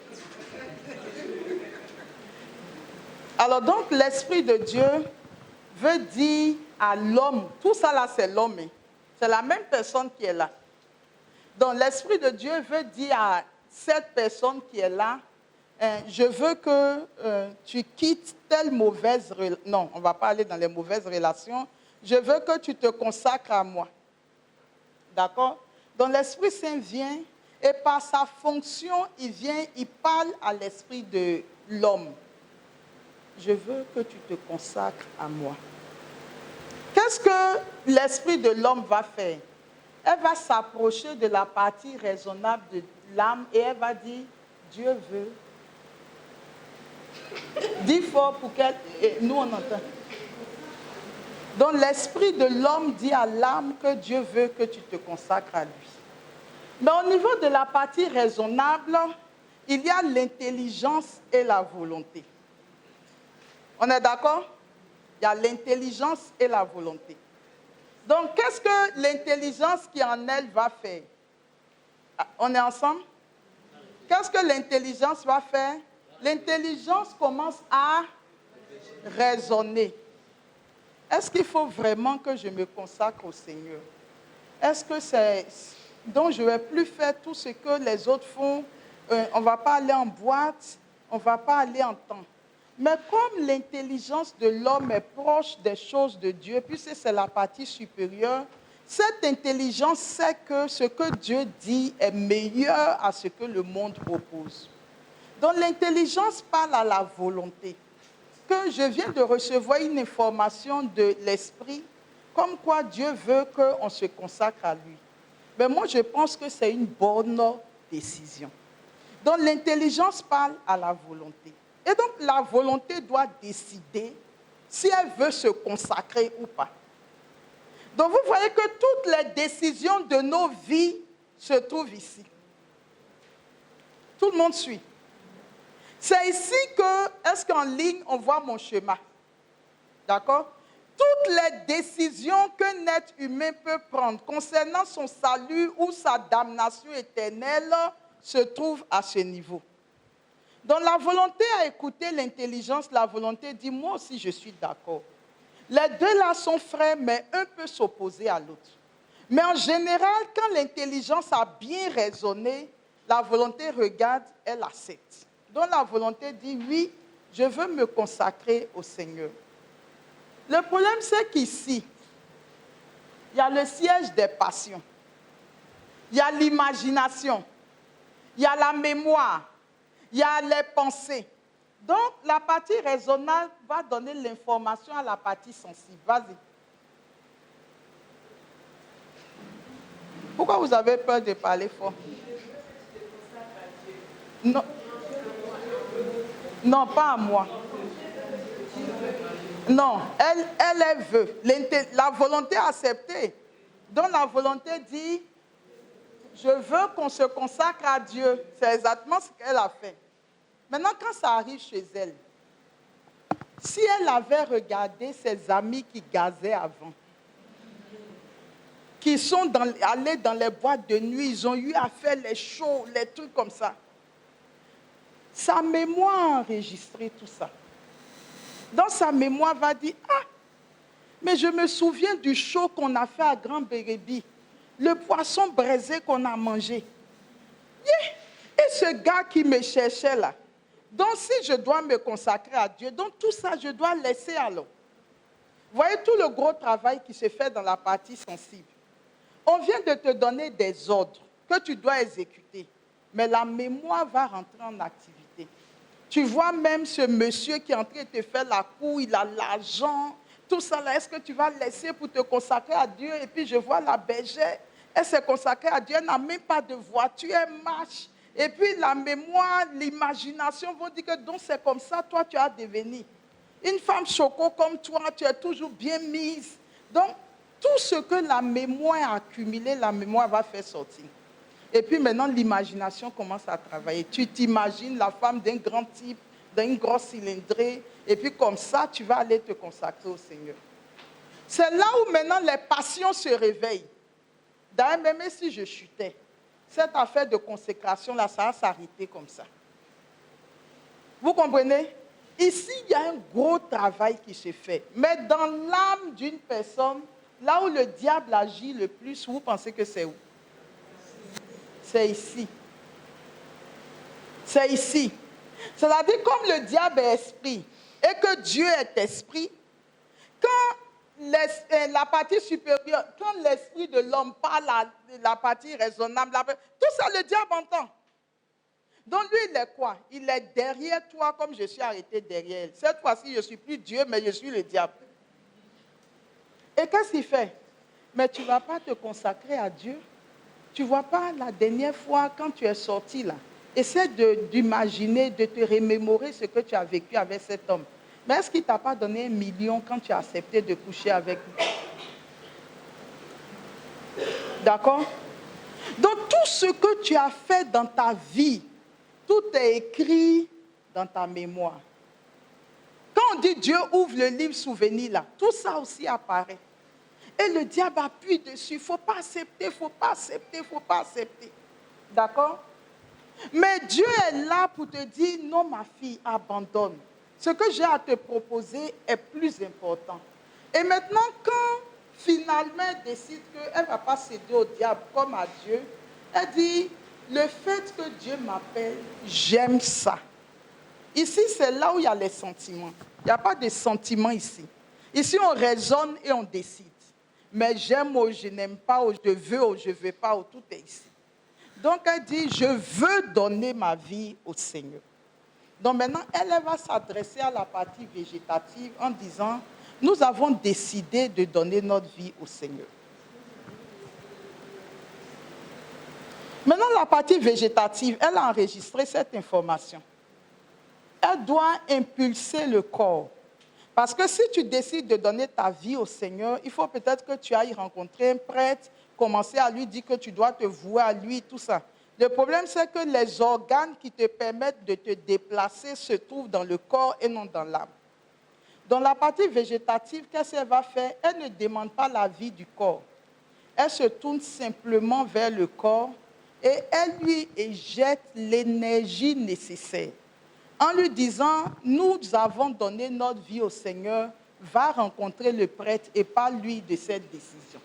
Alors, donc, l'esprit de Dieu veut dire à l'homme. Tout ça, là, c'est l'homme. C'est la même personne qui est là. Donc, l'esprit de Dieu veut dire à cette personne qui est là, je veux que tu quittes telle mauvaise relation. Non, on ne va pas aller dans les mauvaises relations. Je veux que tu te consacres à moi. D'accord? Donc, l'Esprit Saint vient et par sa fonction, il vient, il parle à l'esprit de l'homme. Je veux que tu te consacres à moi. Qu'est-ce que l'esprit de l'homme va faire? elle va s'approcher de la partie raisonnable de l'âme et elle va dire, Dieu veut. Dis fort pour qu'elle... Et nous, on entend. Donc, l'esprit de l'homme dit à l'âme que Dieu veut que tu te consacres à lui. Mais au niveau de la partie raisonnable, il y a l'intelligence et la volonté. On est d'accord? Il y a l'intelligence et la volonté. Donc, qu'est-ce que l'intelligence qui en elle va faire? On est ensemble? Qu'est-ce que l'intelligence va faire? L'intelligence commence à raisonner. Est-ce qu'il faut vraiment que je me consacre au Seigneur? Est-ce que c'est... Donc, je ne vais plus faire tout ce que les autres font. On ne va pas aller en boîte, on ne va pas aller en temps. Mais comme l'intelligence de l'homme est proche des choses de Dieu, puisque c'est la partie supérieure, cette intelligence sait que ce que Dieu dit est meilleur à ce que le monde propose. Donc l'intelligence parle à la volonté. Que je viens de recevoir une information de l'esprit, comme quoi Dieu veut qu'on se consacre à lui. Mais moi, je pense que c'est une bonne décision. Donc l'intelligence parle à la volonté. Et donc, la volonté doit décider si elle veut se consacrer ou pas. Donc, vous voyez que toutes les décisions de nos vies se trouvent ici. Tout le monde suit. C'est ici que, est-ce qu'en ligne, on voit mon schéma? D'accord? Toutes les décisions qu'un être humain peut prendre concernant son salut ou sa damnation éternelle se trouvent à ce niveau. Donc la volonté a écouté l'intelligence, la volonté dit, moi aussi je suis d'accord. Les deux là sont frères, mais un peut s'opposer à l'autre. Mais en général, quand l'intelligence a bien raisonné, la volonté regarde, elle accepte. Donc la volonté dit, oui, je veux me consacrer au Seigneur. Le problème, c'est qu'ici, il y a le siège des passions, il y a l'imagination, il y a la mémoire, il y a les pensées. Donc, la partie raisonnable va donner l'information à la partie sensible. Vas-y. Pourquoi vous avez peur de parler fort? Non. Non, pas à moi. Non, elle veut. La volonté acceptée. Donc, la volonté dit, je veux qu'on se consacre à Dieu. C'est exactement ce qu'elle a fait. Maintenant, quand ça arrive chez elle, si elle avait regardé ses amis qui gazaient avant, qui sont allés dans les boîtes de nuit, ils ont eu à faire les shows, les trucs comme ça, sa mémoire a enregistré tout ça. Dans sa mémoire, va dire, ah, mais je me souviens du show qu'on a fait à Grand Bérébi, le poisson braisé qu'on a mangé. Yeah. Et ce gars qui me cherchait là, donc si je dois me consacrer à Dieu, donc tout ça, je dois laisser alors. Vous voyez tout le gros travail qui se fait dans la partie sensible. On vient de te donner des ordres que tu dois exécuter, mais la mémoire va rentrer en activité. Tu vois même ce monsieur qui est en train de te faire la cour, il a l'argent, tout ça là, est-ce que tu vas laisser pour te consacrer à Dieu? Et puis je vois la bergère, elle s'est consacrée à Dieu, elle n'a même pas de voiture, elle marche. Et puis la mémoire, l'imagination vont dire que donc c'est comme ça, toi tu as devenu. Une femme choco comme toi, tu es toujours bien mise. Donc tout ce que la mémoire a accumulé, la mémoire va faire sortir. Et puis maintenant, l'imagination commence à travailler. Tu t'imagines la femme d'un grand type, d'une grosse cylindrée, et puis comme ça, tu vas aller te consacrer au Seigneur. C'est là où maintenant les passions se réveillent. D'ailleurs, même si je chutais, cette affaire de consécration-là, ça va s'arrêter comme ça. Vous comprenez? Ici, il y a un gros travail qui se fait. Mais dans l'âme d'une personne, là où le diable agit le plus, vous pensez que c'est où? C'est ici. C'est ici. C'est-à-dire, comme le diable est esprit et que Dieu est esprit, quand la partie supérieure, quand l'esprit de l'homme parle à la partie raisonnable, tout ça, le diable entend. Donc lui, il est quoi? Il est derrière toi comme je suis arrêté derrière elle. Cette fois-ci, je ne suis plus Dieu, mais je suis le diable. Et qu'est-ce qu'il fait? mais tu ne vas pas te consacrer à Dieu. Tu ne vois pas la dernière fois quand tu es sorti là. Essaie d'imaginer, de te remémorer ce que tu as vécu avec cet homme. Mais est-ce qu'il ne t'a pas donné 1 million quand tu as accepté de coucher avec lui? D'accord? Donc tout ce que tu as fait dans ta vie, tout est écrit dans ta mémoire. Quand on dit Dieu ouvre le livre souvenir là, tout ça aussi apparaît. Et le diable appuie dessus. Il ne faut pas accepter, il ne faut pas accepter, il ne faut pas accepter. D'accord? Mais Dieu est là pour te dire, non ma fille, abandonne. Ce que j'ai à te proposer est plus important. Et maintenant, quand finalement elle décide qu'elle ne va pas céder au diable comme à Dieu, elle dit, le fait que Dieu m'appelle, j'aime ça. Ici, c'est là où il y a les sentiments. Il n'y a pas de sentiments ici. Ici, on raisonne et on décide. Mais j'aime ou je n'aime pas, ou je veux ou je ne veux pas, ou tout est ici. Donc, elle dit, je veux donner ma vie au Seigneur. Donc maintenant, elle va s'adresser à la partie végétative en disant, nous avons décidé de donner notre vie au Seigneur. Maintenant, la partie végétative, elle a enregistré cette information. Elle doit impulser le corps. Parce que si tu décides de donner ta vie au Seigneur, il faut peut-être que tu ailles rencontrer un prêtre, commencer à lui dire que tu dois te vouer à lui, tout ça. Le problème, c'est que les organes qui te permettent de te déplacer se trouvent dans le corps et non dans l'âme. Dans la partie végétative, qu'est-ce qu'elle va faire? Elle ne demande pas la vie du corps. Elle se tourne simplement vers le corps et elle lui éjecte l'énergie nécessaire. En lui disant, nous avons donné notre vie au Seigneur, va rencontrer le prêtre et parle lui de cette décision.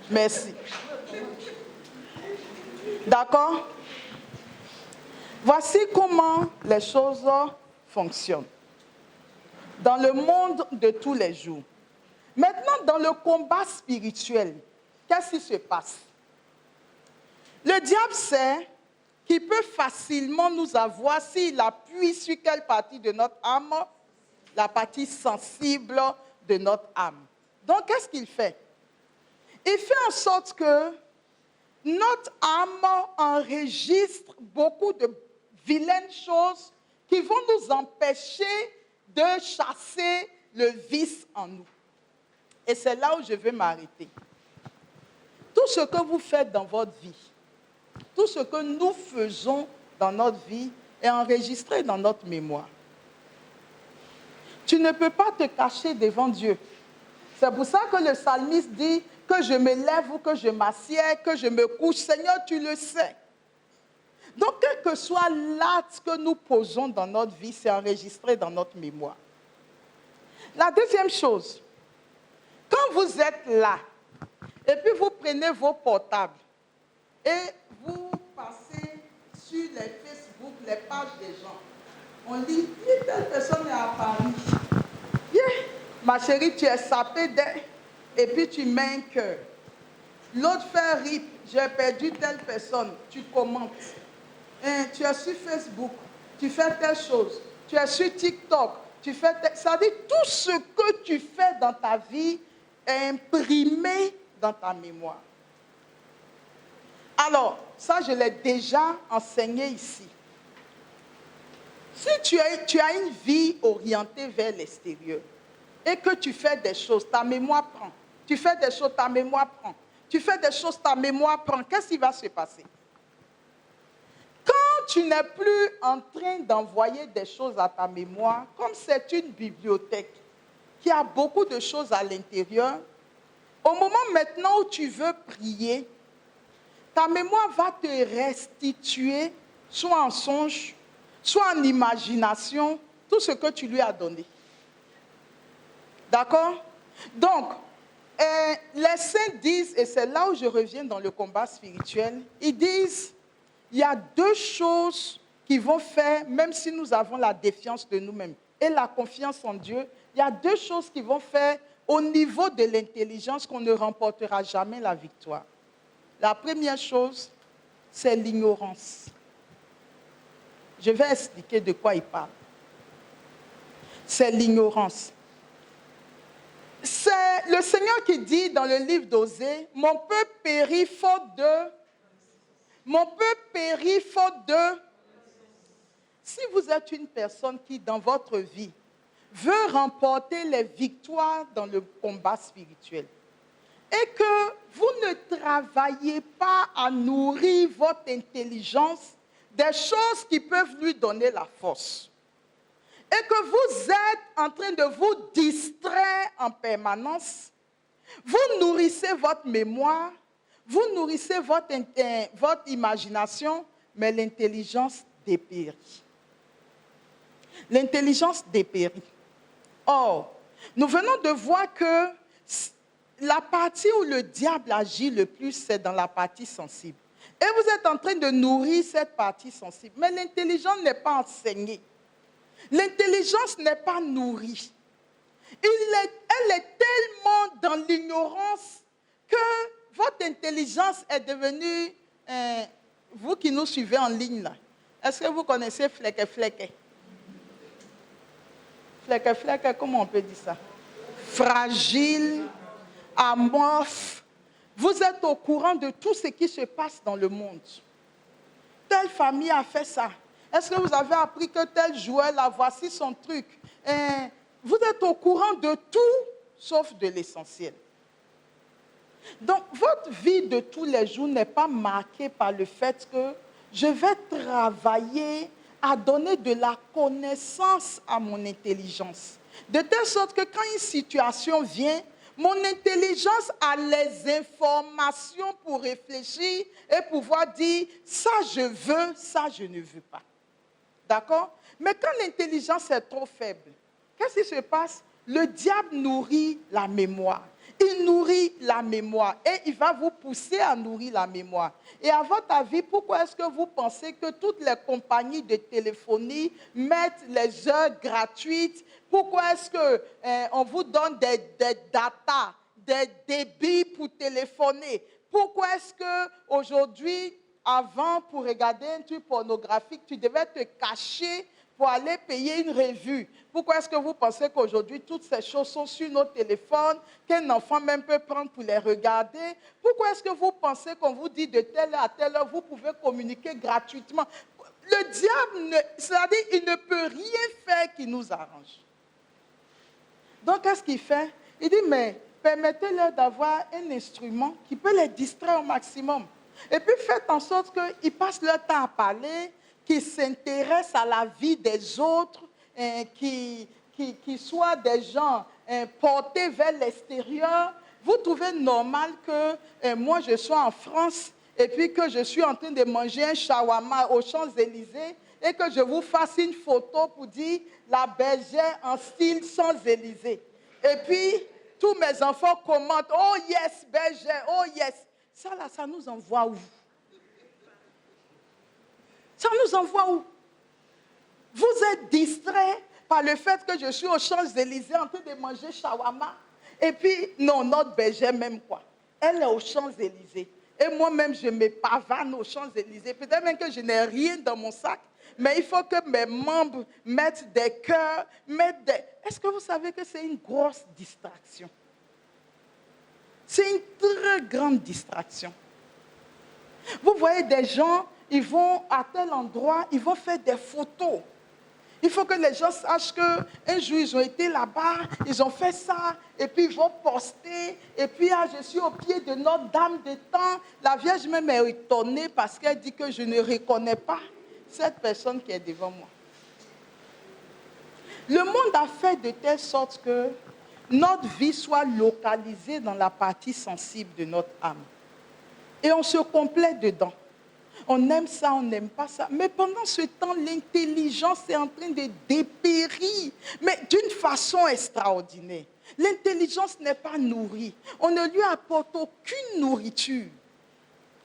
Merci. D'accord? Voici comment les choses fonctionnent dans le monde de tous les jours. Maintenant, dans le combat spirituel, qu'est-ce qui se passe? Le diable sait qu'il peut facilement nous avoir s'il appuie sur quelle partie de notre âme? La partie sensible de notre âme. Donc, qu'est-ce qu'il fait? Il fait en sorte que notre âme enregistre beaucoup de vilaines choses qui vont nous empêcher de chasser le vice en nous. Et c'est là où je veux m'arrêter. Tout ce que vous faites dans votre vie, tout ce que nous faisons dans notre vie est enregistré dans notre mémoire. Tu ne peux pas te cacher devant Dieu. C'est pour ça que le psalmiste dit que je me lève ou que je m'assieds, que je me couche. Seigneur, tu le sais. Donc, quel que soit l'acte que nous posons dans notre vie, c'est enregistré dans notre mémoire. La deuxième chose, quand vous êtes là, et puis vous prenez vos portables, et vous passez sur les Facebook, les pages des gens, on lit, telle personne est à Paris. Yeah. Ma chérie, tu es sapée et puis tu mets un cœur. L'autre fait rip, j'ai perdu telle personne, tu commentes. Tu es sur Facebook, tu fais telle chose. Tu es sur TikTok, tu fais telle... Ça dit, tout ce que tu fais dans ta vie est imprimé dans ta mémoire. Alors, ça, je l'ai déjà enseigné ici. Si tu as une vie orientée vers l'extérieur et que tu fais des choses, ta mémoire prend. Tu fais des choses, ta mémoire prend. Tu fais des choses, ta mémoire prend. Qu'est-ce qui va se passer? Quand tu n'es plus en train d'envoyer des choses à ta mémoire, comme c'est une bibliothèque qui a beaucoup de choses à l'intérieur, au moment maintenant où tu veux prier, ta mémoire va te restituer, soit en songe, soit en imagination, tout ce que tu lui as donné. D'accord? Donc, les saints disent, et c'est là où je reviens dans le combat spirituel, ils disent, il y a deux choses qui vont faire, même si nous avons la défiance de nous-mêmes et la confiance en Dieu, il y a deux choses qui vont faire au niveau de l'intelligence qu'on ne remportera jamais la victoire. La première chose, c'est l'ignorance. Je vais expliquer de quoi il parle. C'est l'ignorance. Si C'est le Seigneur qui dit dans le livre d'Osée, mon peuple périt faute de... Mon peuple périt faute de... Si vous êtes une personne qui, dans votre vie, veut remporter les victoires dans le combat spirituel et que vous ne travaillez pas à nourrir votre intelligence des choses qui peuvent lui donner la force et que vous êtes en train de vous distraire en permanence, vous nourrissez votre mémoire, vous nourrissez votre imagination, mais l'intelligence dépérit. L'intelligence dépérit. Or, nous venons de voir que la partie où le diable agit le plus, c'est dans la partie sensible. Et vous êtes en train de nourrir cette partie sensible. Mais l'intelligence n'est pas enseignée. L'intelligence n'est pas nourrie. Elle est tellement dans l'ignorance que votre intelligence est devenue... vous qui nous suivez en ligne, là, est-ce que vous connaissez Flekke Flekke? Flekke Flekke, comment on peut dire ça? Fragile, amorphe. Vous êtes au courant de tout ce qui se passe dans le monde. Telle famille a fait ça. Est-ce que vous avez appris que tel joueur, là, voici son truc? Vous êtes au courant de tout, sauf de l'essentiel. Donc, votre vie de tous les jours n'est pas marquée par le fait que je vais travailler à donner de la connaissance à mon intelligence. De telle sorte que quand une situation vient, mon intelligence a les informations pour réfléchir et pouvoir dire « ça je veux, ça je ne veux pas ». D'accord? Mais quand l'intelligence est trop faible, qu'est-ce qui se passe? Le diable nourrit la mémoire. Il nourrit la mémoire et il va vous pousser à nourrir la mémoire. Et à votre avis, pourquoi est-ce que vous pensez que toutes les compagnies de téléphonie mettent les heures gratuites? Pourquoi est-ce qu'on vous donne des datas, des débits pour téléphoner? Pourquoi est-ce qu'aujourd'hui, avant, pour regarder un truc pornographique, tu devais te cacher pour aller payer une revue? Pourquoi est-ce que vous pensez qu'aujourd'hui, toutes ces choses sont sur nos téléphones, qu'un enfant même peut prendre pour les regarder? Pourquoi est-ce que vous pensez qu'on vous dit de telle heure à telle heure, vous pouvez communiquer gratuitement? Le diable, c'est-à-dire, il ne peut rien faire qui nous arrange. Donc, qu'est-ce qu'il fait? Il dit, mais permettez-leur d'avoir un instrument qui peut les distraire au maximum. Et puis, faites en sorte qu'ils passent leur temps à parler, qui s'intéressent à la vie des autres, qui soient des gens portés vers l'extérieur. Vous trouvez normal que moi, je sois en France et puis que je suis en train de manger un shawarma aux Champs-Élysées et que je vous fasse une photo pour dire la bergère en style Champs-Élysées. Et puis, tous mes enfants commentent, oh yes, bergère, oh yes. Ça là, ça nous envoie où? Ça nous envoie où? Vous êtes distrait par le fait que je suis aux Champs-Élysées en train de manger shawarma. Et puis, non, notre bergère même quoi. Elle est aux Champs-Élysées. Et moi-même, je me pavane aux Champs-Élysées. Peut-être même que je n'ai rien dans mon sac, mais il faut que mes membres mettent des cœurs, mettent des... Est-ce que vous savez que c'est une grosse distraction? C'est une très grande distraction. Vous voyez des gens, ils vont à tel endroit, ils vont faire des photos. Il faut que les gens sachent qu'un jour, ils ont été là-bas, ils ont fait ça, et puis ils vont poster, et puis je suis au pied de Notre-Dame des Temps. La Vierge même est étonnée parce qu'elle dit que je ne reconnais pas cette personne qui est devant moi. Le monde a fait de telle sorte que notre vie soit localisée dans la partie sensible de notre âme. Et on se complète dedans. On aime ça, on n'aime pas ça. Mais pendant ce temps, l'intelligence est en train de dépérir, mais d'une façon extraordinaire. L'intelligence n'est pas nourrie. On ne lui apporte aucune nourriture.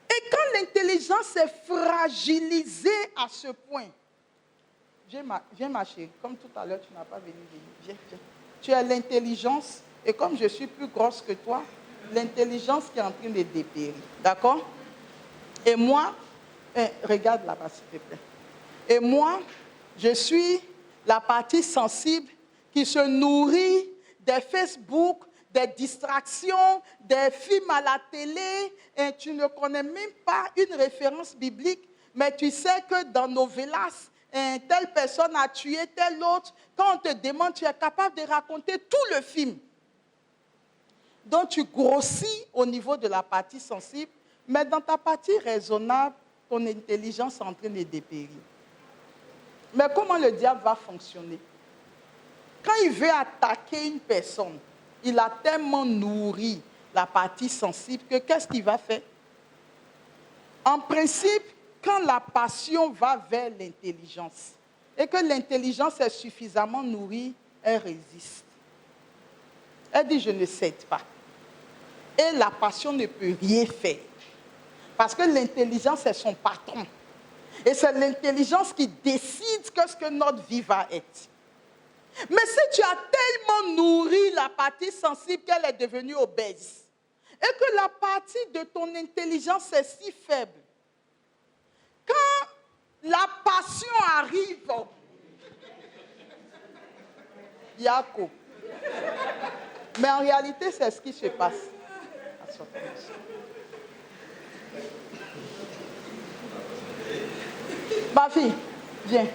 Et quand l'intelligence est fragilisée à ce point, viens ma chérie, comme tout à l'heure, tu n'as pas venu. Viens. Tu as l'intelligence, et comme je suis plus grosse que toi, l'intelligence qui est en train de dépérir. D'accord? Et moi, regarde là-bas, s'il te plaît. Et moi, je suis la partie sensible qui se nourrit des Facebook, des distractions, des films à la télé, et tu ne connais même pas une référence biblique, mais tu sais que dans Novelas, telle personne a tué telle autre. Quand on te demande, tu es capable de raconter tout le film. Donc tu grossis au niveau de la partie sensible, mais dans ta partie raisonnable, ton intelligence est en train de dépérir. Mais comment le diable va fonctionner? Quand il veut attaquer une personne, il a tellement nourri la partie sensible que qu'est-ce qu'il va faire? En principe, quand la passion va vers l'intelligence et que l'intelligence est suffisamment nourrie, elle résiste. Elle dit, je ne cède pas. Et la passion ne peut rien faire. Parce que l'intelligence est son patron. Et c'est l'intelligence qui décide ce que notre vie va être. Mais si tu as tellement nourri la partie sensible qu'elle est devenue obèse, et que la partie de ton intelligence est si faible, quand la passion arrive, Yako. Mais en réalité, c'est ce qui se passe. Ma fille, viens.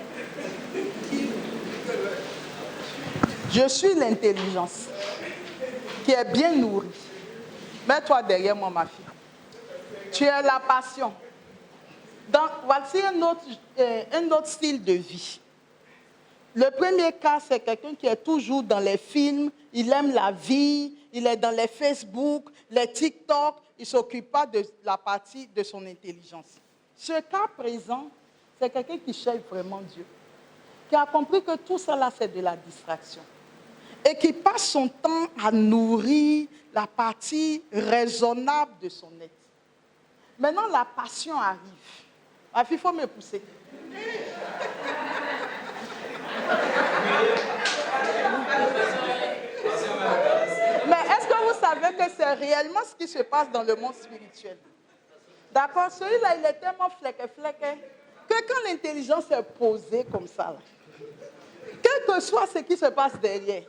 Je suis l'intelligence qui est bien nourrie. Mets-toi derrière moi, ma fille. Tu es la passion. Donc, voici un autre style de vie. Le premier cas, c'est quelqu'un qui est toujours dans les films, il aime la vie, il est dans les Facebook, les TikTok, il ne s'occupe pas de la partie de son intelligence. Ce cas présent, c'est quelqu'un qui cherche vraiment Dieu, qui a compris que tout ça là, c'est de la distraction. Et qui passe son temps à nourrir la partie raisonnable de son être. Maintenant, la passion arrive. Ma fille, il faut me pousser. Mais est-ce que vous savez que c'est réellement ce qui se passe dans le monde spirituel? D'accord? Celui-là, il est tellement flequé que quand l'intelligence est posée comme ça, là, quel que soit ce qui se passe derrière,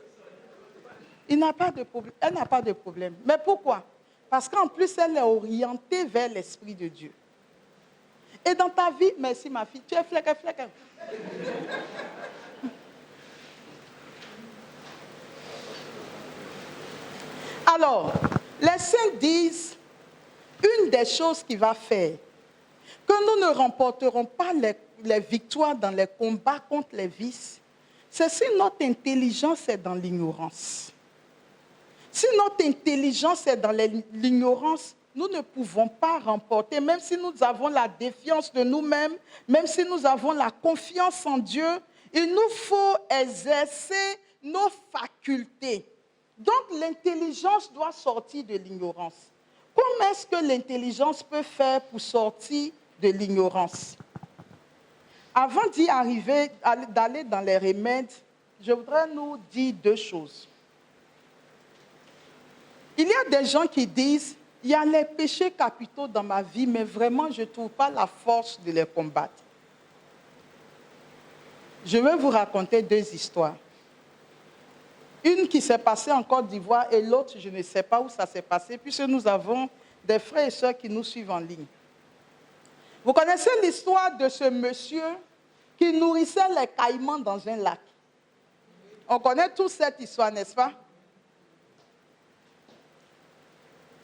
elle n'a pas de problème. Mais pourquoi? Parce qu'en plus, elle est orientée vers l'Esprit de Dieu. Et dans ta vie, merci ma fille, tu es flequé. Alors, les saints disent, une des choses qu'il va faire, que nous ne remporterons pas les victoires dans les combats contre les vices, c'est si notre intelligence est dans l'ignorance. Si notre intelligence est dans l'ignorance, nous ne pouvons pas remporter, même si nous avons la défiance de nous-mêmes, même si nous avons la confiance en Dieu, il nous faut exercer nos facultés. Donc l'intelligence doit sortir de l'ignorance. Comment est-ce que l'intelligence peut faire pour sortir de l'ignorance? Avant d'y arriver, d'aller dans les remèdes, je voudrais nous dire deux choses. Il y a des gens qui disent, il y a les péchés capitaux dans ma vie, mais vraiment, je ne trouve pas la force de les combattre. Je vais vous raconter deux histoires. Une qui s'est passée en Côte d'Ivoire et l'autre, je ne sais pas où ça s'est passé, puisque nous avons des frères et sœurs qui nous suivent en ligne. Vous connaissez l'histoire de ce monsieur qui nourrissait les caïmans dans un lac. On connaît tous cette histoire, n'est-ce pas?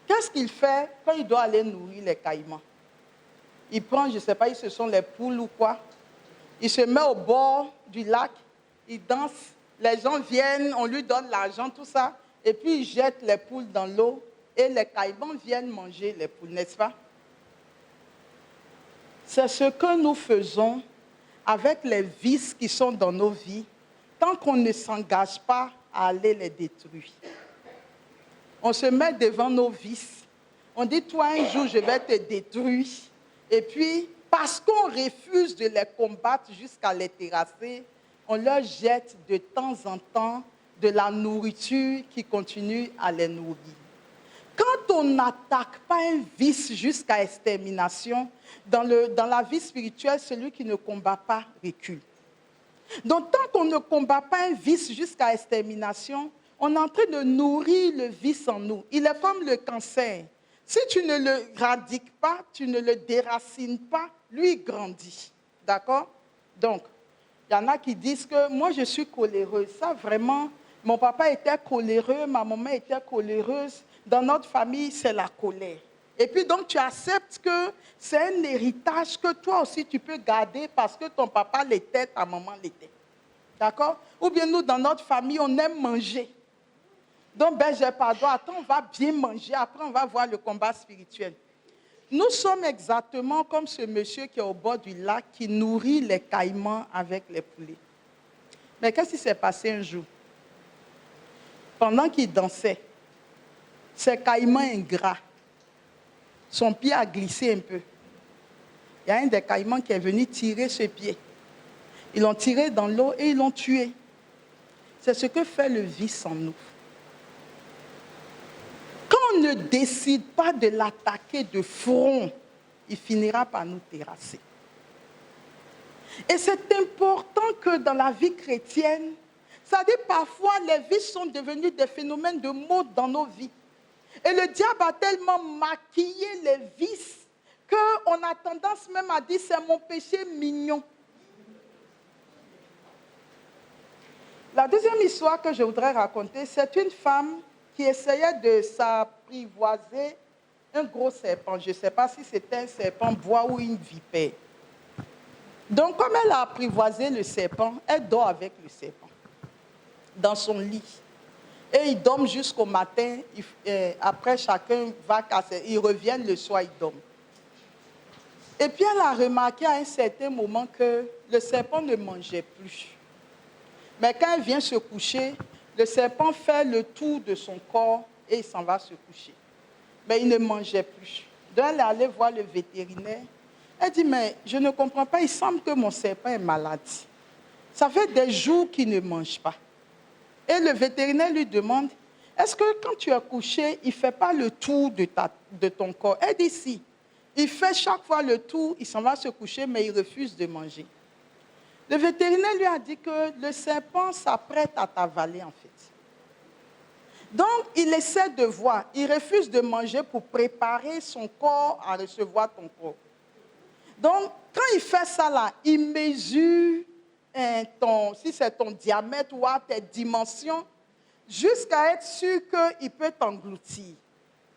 Qu'est-ce qu'il fait quand il doit aller nourrir les caïmans? Il prend, je ne sais pas, ce sont les poules ou quoi. Il se met au bord du lac, il danse, les gens viennent, on lui donne l'argent, tout ça, et puis il jette les poules dans l'eau et les caïmans viennent manger les poules, n'est-ce pas? C'est ce que nous faisons avec les vices qui sont dans nos vies, tant qu'on ne s'engage pas à aller les détruire. On se met devant nos vices. On dit, toi, un jour, je vais te détruire. Et puis, parce qu'on refuse de les combattre jusqu'à les terrasser, on leur jette de temps en temps de la nourriture qui continue à les nourrir. Quand on n'attaque pas un vice jusqu'à extermination, dans la vie spirituelle, celui qui ne combat pas recule. Donc, tant qu'on ne combat pas un vice jusqu'à extermination, on est en train de nourrir le vice en nous. Il est comme le cancer. Si tu ne le radiques pas, tu ne le déracines pas, lui, il grandit. D'accord? Donc, il y en a qui disent que moi, je suis coléreuse. Ça, vraiment, mon papa était coléreux, ma maman était coléreuse. Dans notre famille, c'est la colère. Et puis, donc, tu acceptes que c'est un héritage que toi aussi, tu peux garder parce que ton papa l'était, ta maman l'était. D'accord? Ou bien nous, dans notre famille, on aime manger. Donc, ben, j'ai pardon, attends, on va bien manger, après on va voir le combat spirituel. Nous sommes exactement comme ce monsieur qui est au bord du lac, qui nourrit les caïmans avec les poulets. Mais qu'est-ce qui s'est passé un jour? Pendant qu'il dansait, ces caïmans ingrats, son pied a glissé un peu. Il y a un des caïmans qui est venu tirer ce pied. Ils l'ont tiré dans l'eau et ils l'ont tué. C'est ce que fait le vice en nous. Quand on ne décide pas de l'attaquer de front, il finira par nous terrasser. Et c'est important que dans la vie chrétienne, ça dit parfois les vices sont devenus des phénomènes de mode dans nos vies. Et le diable a tellement maquillé les vices qu'on a tendance même à dire c'est mon péché mignon. La deuxième histoire que je voudrais raconter, c'est une femme qui essayait de s'apprivoiser un gros serpent. Je ne sais pas si c'était un serpent bois ou une vipère. Donc, comme elle a apprivoisé le serpent, elle dort avec le serpent dans son lit. Et ils dorment jusqu'au matin. Après, chacun va casser. Ils reviennent le soir, ils dorment. Et puis, elle a remarqué à un certain moment que le serpent ne mangeait plus. Mais quand elle vient se coucher, le serpent fait le tour de son corps et il s'en va se coucher. Mais il ne mangeait plus. Donc, elle est allée voir le vétérinaire. Elle dit, mais je ne comprends pas, il semble que mon serpent est malade. Ça fait des jours qu'il ne mange pas. Et le vétérinaire lui demande, est-ce que quand tu es couché, il ne fait pas le tour de ton corps? Elle dit, si. Il fait chaque fois le tour, il s'en va se coucher, mais il refuse de manger. Le vétérinaire lui a dit que le serpent s'apprête à t'avaler en fait. Donc, il essaie de voir. Il refuse de manger pour préparer son corps à recevoir ton corps. Donc, quand il fait ça là, il mesure si c'est ton diamètre ou tes dimensions, jusqu'à être sûr qu'il peut t'engloutir.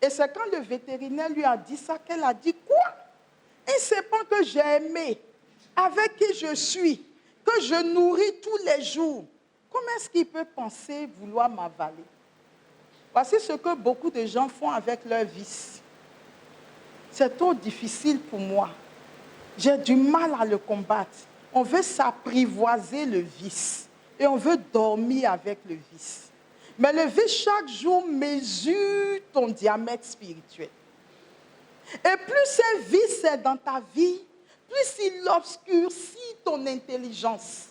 Et c'est quand le vétérinaire lui a dit ça qu'elle a dit, quoi? Un serpent que j'ai aimé, avec qui je suis, que je nourris tous les jours, comment est-ce qu'il peut penser vouloir m'avaler? Voici ce que beaucoup de gens font avec leur vice. C'est trop difficile pour moi. J'ai du mal à le combattre. On veut s'apprivoiser le vice et on veut dormir avec le vice. Mais le vice, chaque jour, mesure ton diamètre spirituel. Et plus ce vice est dans ta vie, plus il obscurcit ton intelligence.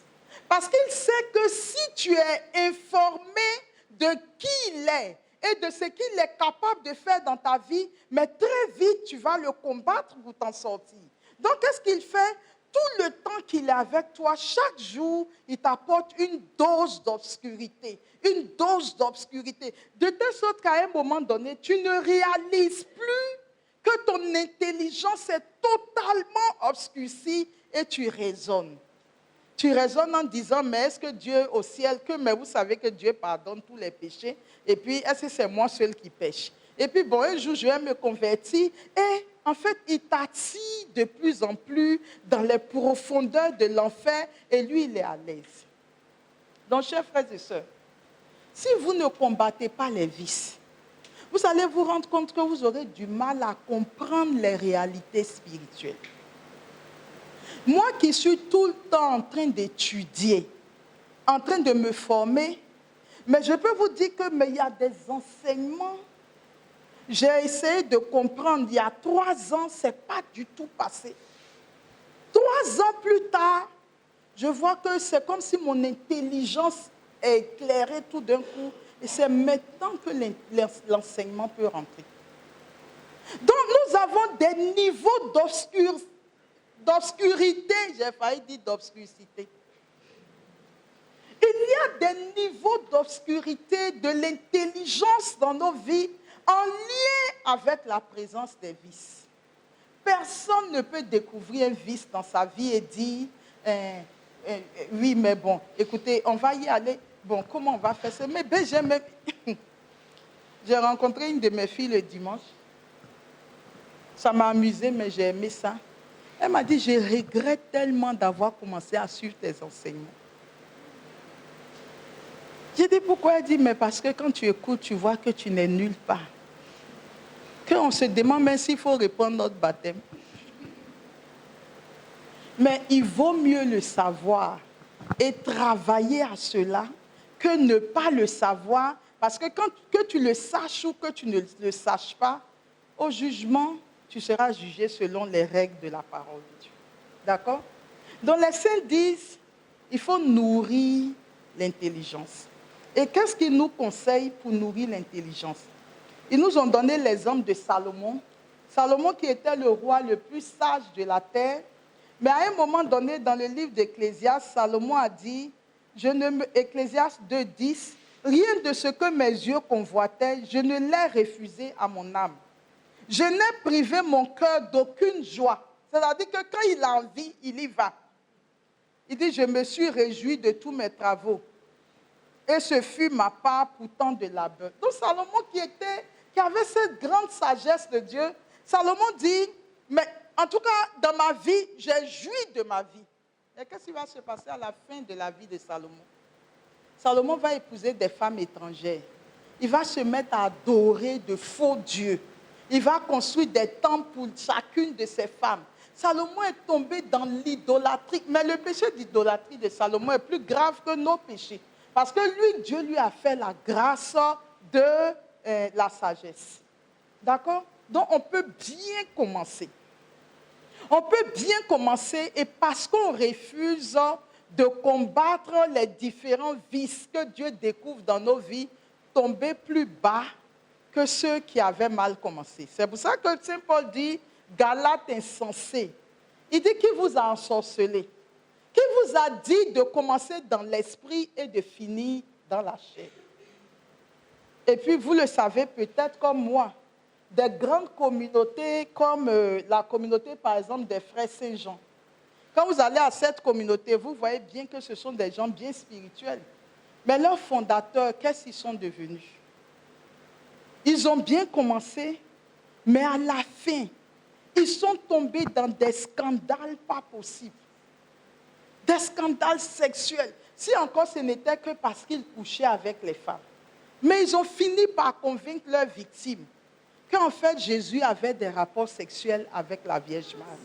Parce qu'il sait que si tu es informé de qui il est et de ce qu'il est capable de faire dans ta vie, mais très vite, tu vas le combattre pour t'en sortir. Donc, qu'est-ce qu'il fait? Tout le temps qu'il est avec toi, chaque jour, il t'apporte une dose d'obscurité. Une dose d'obscurité. De telle sorte qu'à un moment donné, tu ne réalises plus que ton intelligence est totalement obscurcie et tu raisonnes. Tu raisonnes en disant, mais est-ce que Dieu au ciel, mais vous savez que Dieu pardonne tous les péchés, et puis est-ce que c'est moi seul qui pêche? Et puis bon, un jour je vais me convertir, et en fait, il t'attire de plus en plus dans les profondeurs de l'enfer, et lui, il est à l'aise. Donc, chers frères et sœurs, si vous ne combattez pas les vices, vous allez vous rendre compte que vous aurez du mal à comprendre les réalités spirituelles. Moi qui suis tout le temps en train d'étudier, en train de me former, mais je peux vous dire que il y a des enseignements. J'ai essayé de comprendre, il y a 3 ans, ce n'est pas du tout passé. 3 ans plus tard, je vois que c'est comme si mon intelligence est éclairée tout d'un coup. Et c'est maintenant que l'enseignement peut rentrer. Donc nous avons des niveaux d'obscurité, j'ai failli dire d'obscurité. Il Il y a des niveaux d'obscurité de l'intelligence dans nos vies en lien avec la présence des vices. Personne ne peut découvrir un vice dans sa vie et dire oui, mais bon, écoutez, on va y aller. Bon, comment on va faire ça? Mais ben, j'ai rencontré une de mes filles le dimanche. Ça m'a amusé, mais j'ai aimé ça. Elle m'a dit, je regrette tellement d'avoir commencé à suivre tes enseignements. J'ai dit, pourquoi? Elle dit, mais parce que quand tu écoutes, tu vois que tu n'es nulle part. Qu'on se demande même s'il faut répondre notre baptême. Mais il vaut mieux le savoir et travailler à cela que ne pas le savoir. Parce que que tu le saches ou que tu ne le saches pas, au jugement, tu seras jugé selon les règles de la parole de Dieu. D'accord? Donc les saints disent, il faut nourrir l'intelligence. Et qu'est-ce qu'ils nous conseillent pour nourrir l'intelligence? Ils nous ont donné l'exemple de Salomon. Salomon qui était le roi le plus sage de la terre. Mais à un moment donné, dans le livre d'Ecclésiaste, Salomon a dit, Ecclésiaste 2:10, rien de ce que mes yeux convoitaient, je ne l'ai refusé à mon âme. Je n'ai privé mon cœur d'aucune joie. C'est-à-dire que quand il a envie, il y va. Il dit, je me suis réjoui de tous mes travaux. Et ce fut ma part pour tant de labeur. Donc Salomon qui avait cette grande sagesse de Dieu, Salomon dit, mais en tout cas, dans ma vie, j'ai joui de ma vie. Et qu'est-ce qui va se passer à la fin de la vie de Salomon? Salomon va épouser des femmes étrangères. Il va se mettre à adorer de faux dieux. Il va construire des temples pour chacune de ses femmes. Salomon est tombé dans l'idolâtrie. Mais le péché d'idolâtrie de Salomon est plus grave que nos péchés. Parce que lui, Dieu lui a fait la grâce de la sagesse. D'accord? Donc, on peut bien commencer. On peut bien commencer et parce qu'on refuse de combattre les différents vices que Dieu découvre dans nos vies, tomber plus bas que ceux qui avaient mal commencé. C'est pour ça que Saint Paul dit, Galates insensés. Il dit, qui vous a ensorcelé? Qui vous a dit de commencer dans l'esprit et de finir dans la chair? Et puis, vous le savez peut-être comme moi, des grandes communautés comme la communauté, par exemple, des frères Saint-Jean. Quand vous allez à cette communauté, vous voyez bien que ce sont des gens bien spirituels. Mais leurs fondateurs, qu'est-ce qu'ils sont devenus? Ils ont bien commencé, mais à la fin, ils sont tombés dans des scandales pas possibles. Des scandales sexuels. Si encore ce n'était que parce qu'ils couchaient avec les femmes. Mais ils ont fini par convaincre leurs victimes qu'en fait, Jésus avait des rapports sexuels avec la Vierge Marie.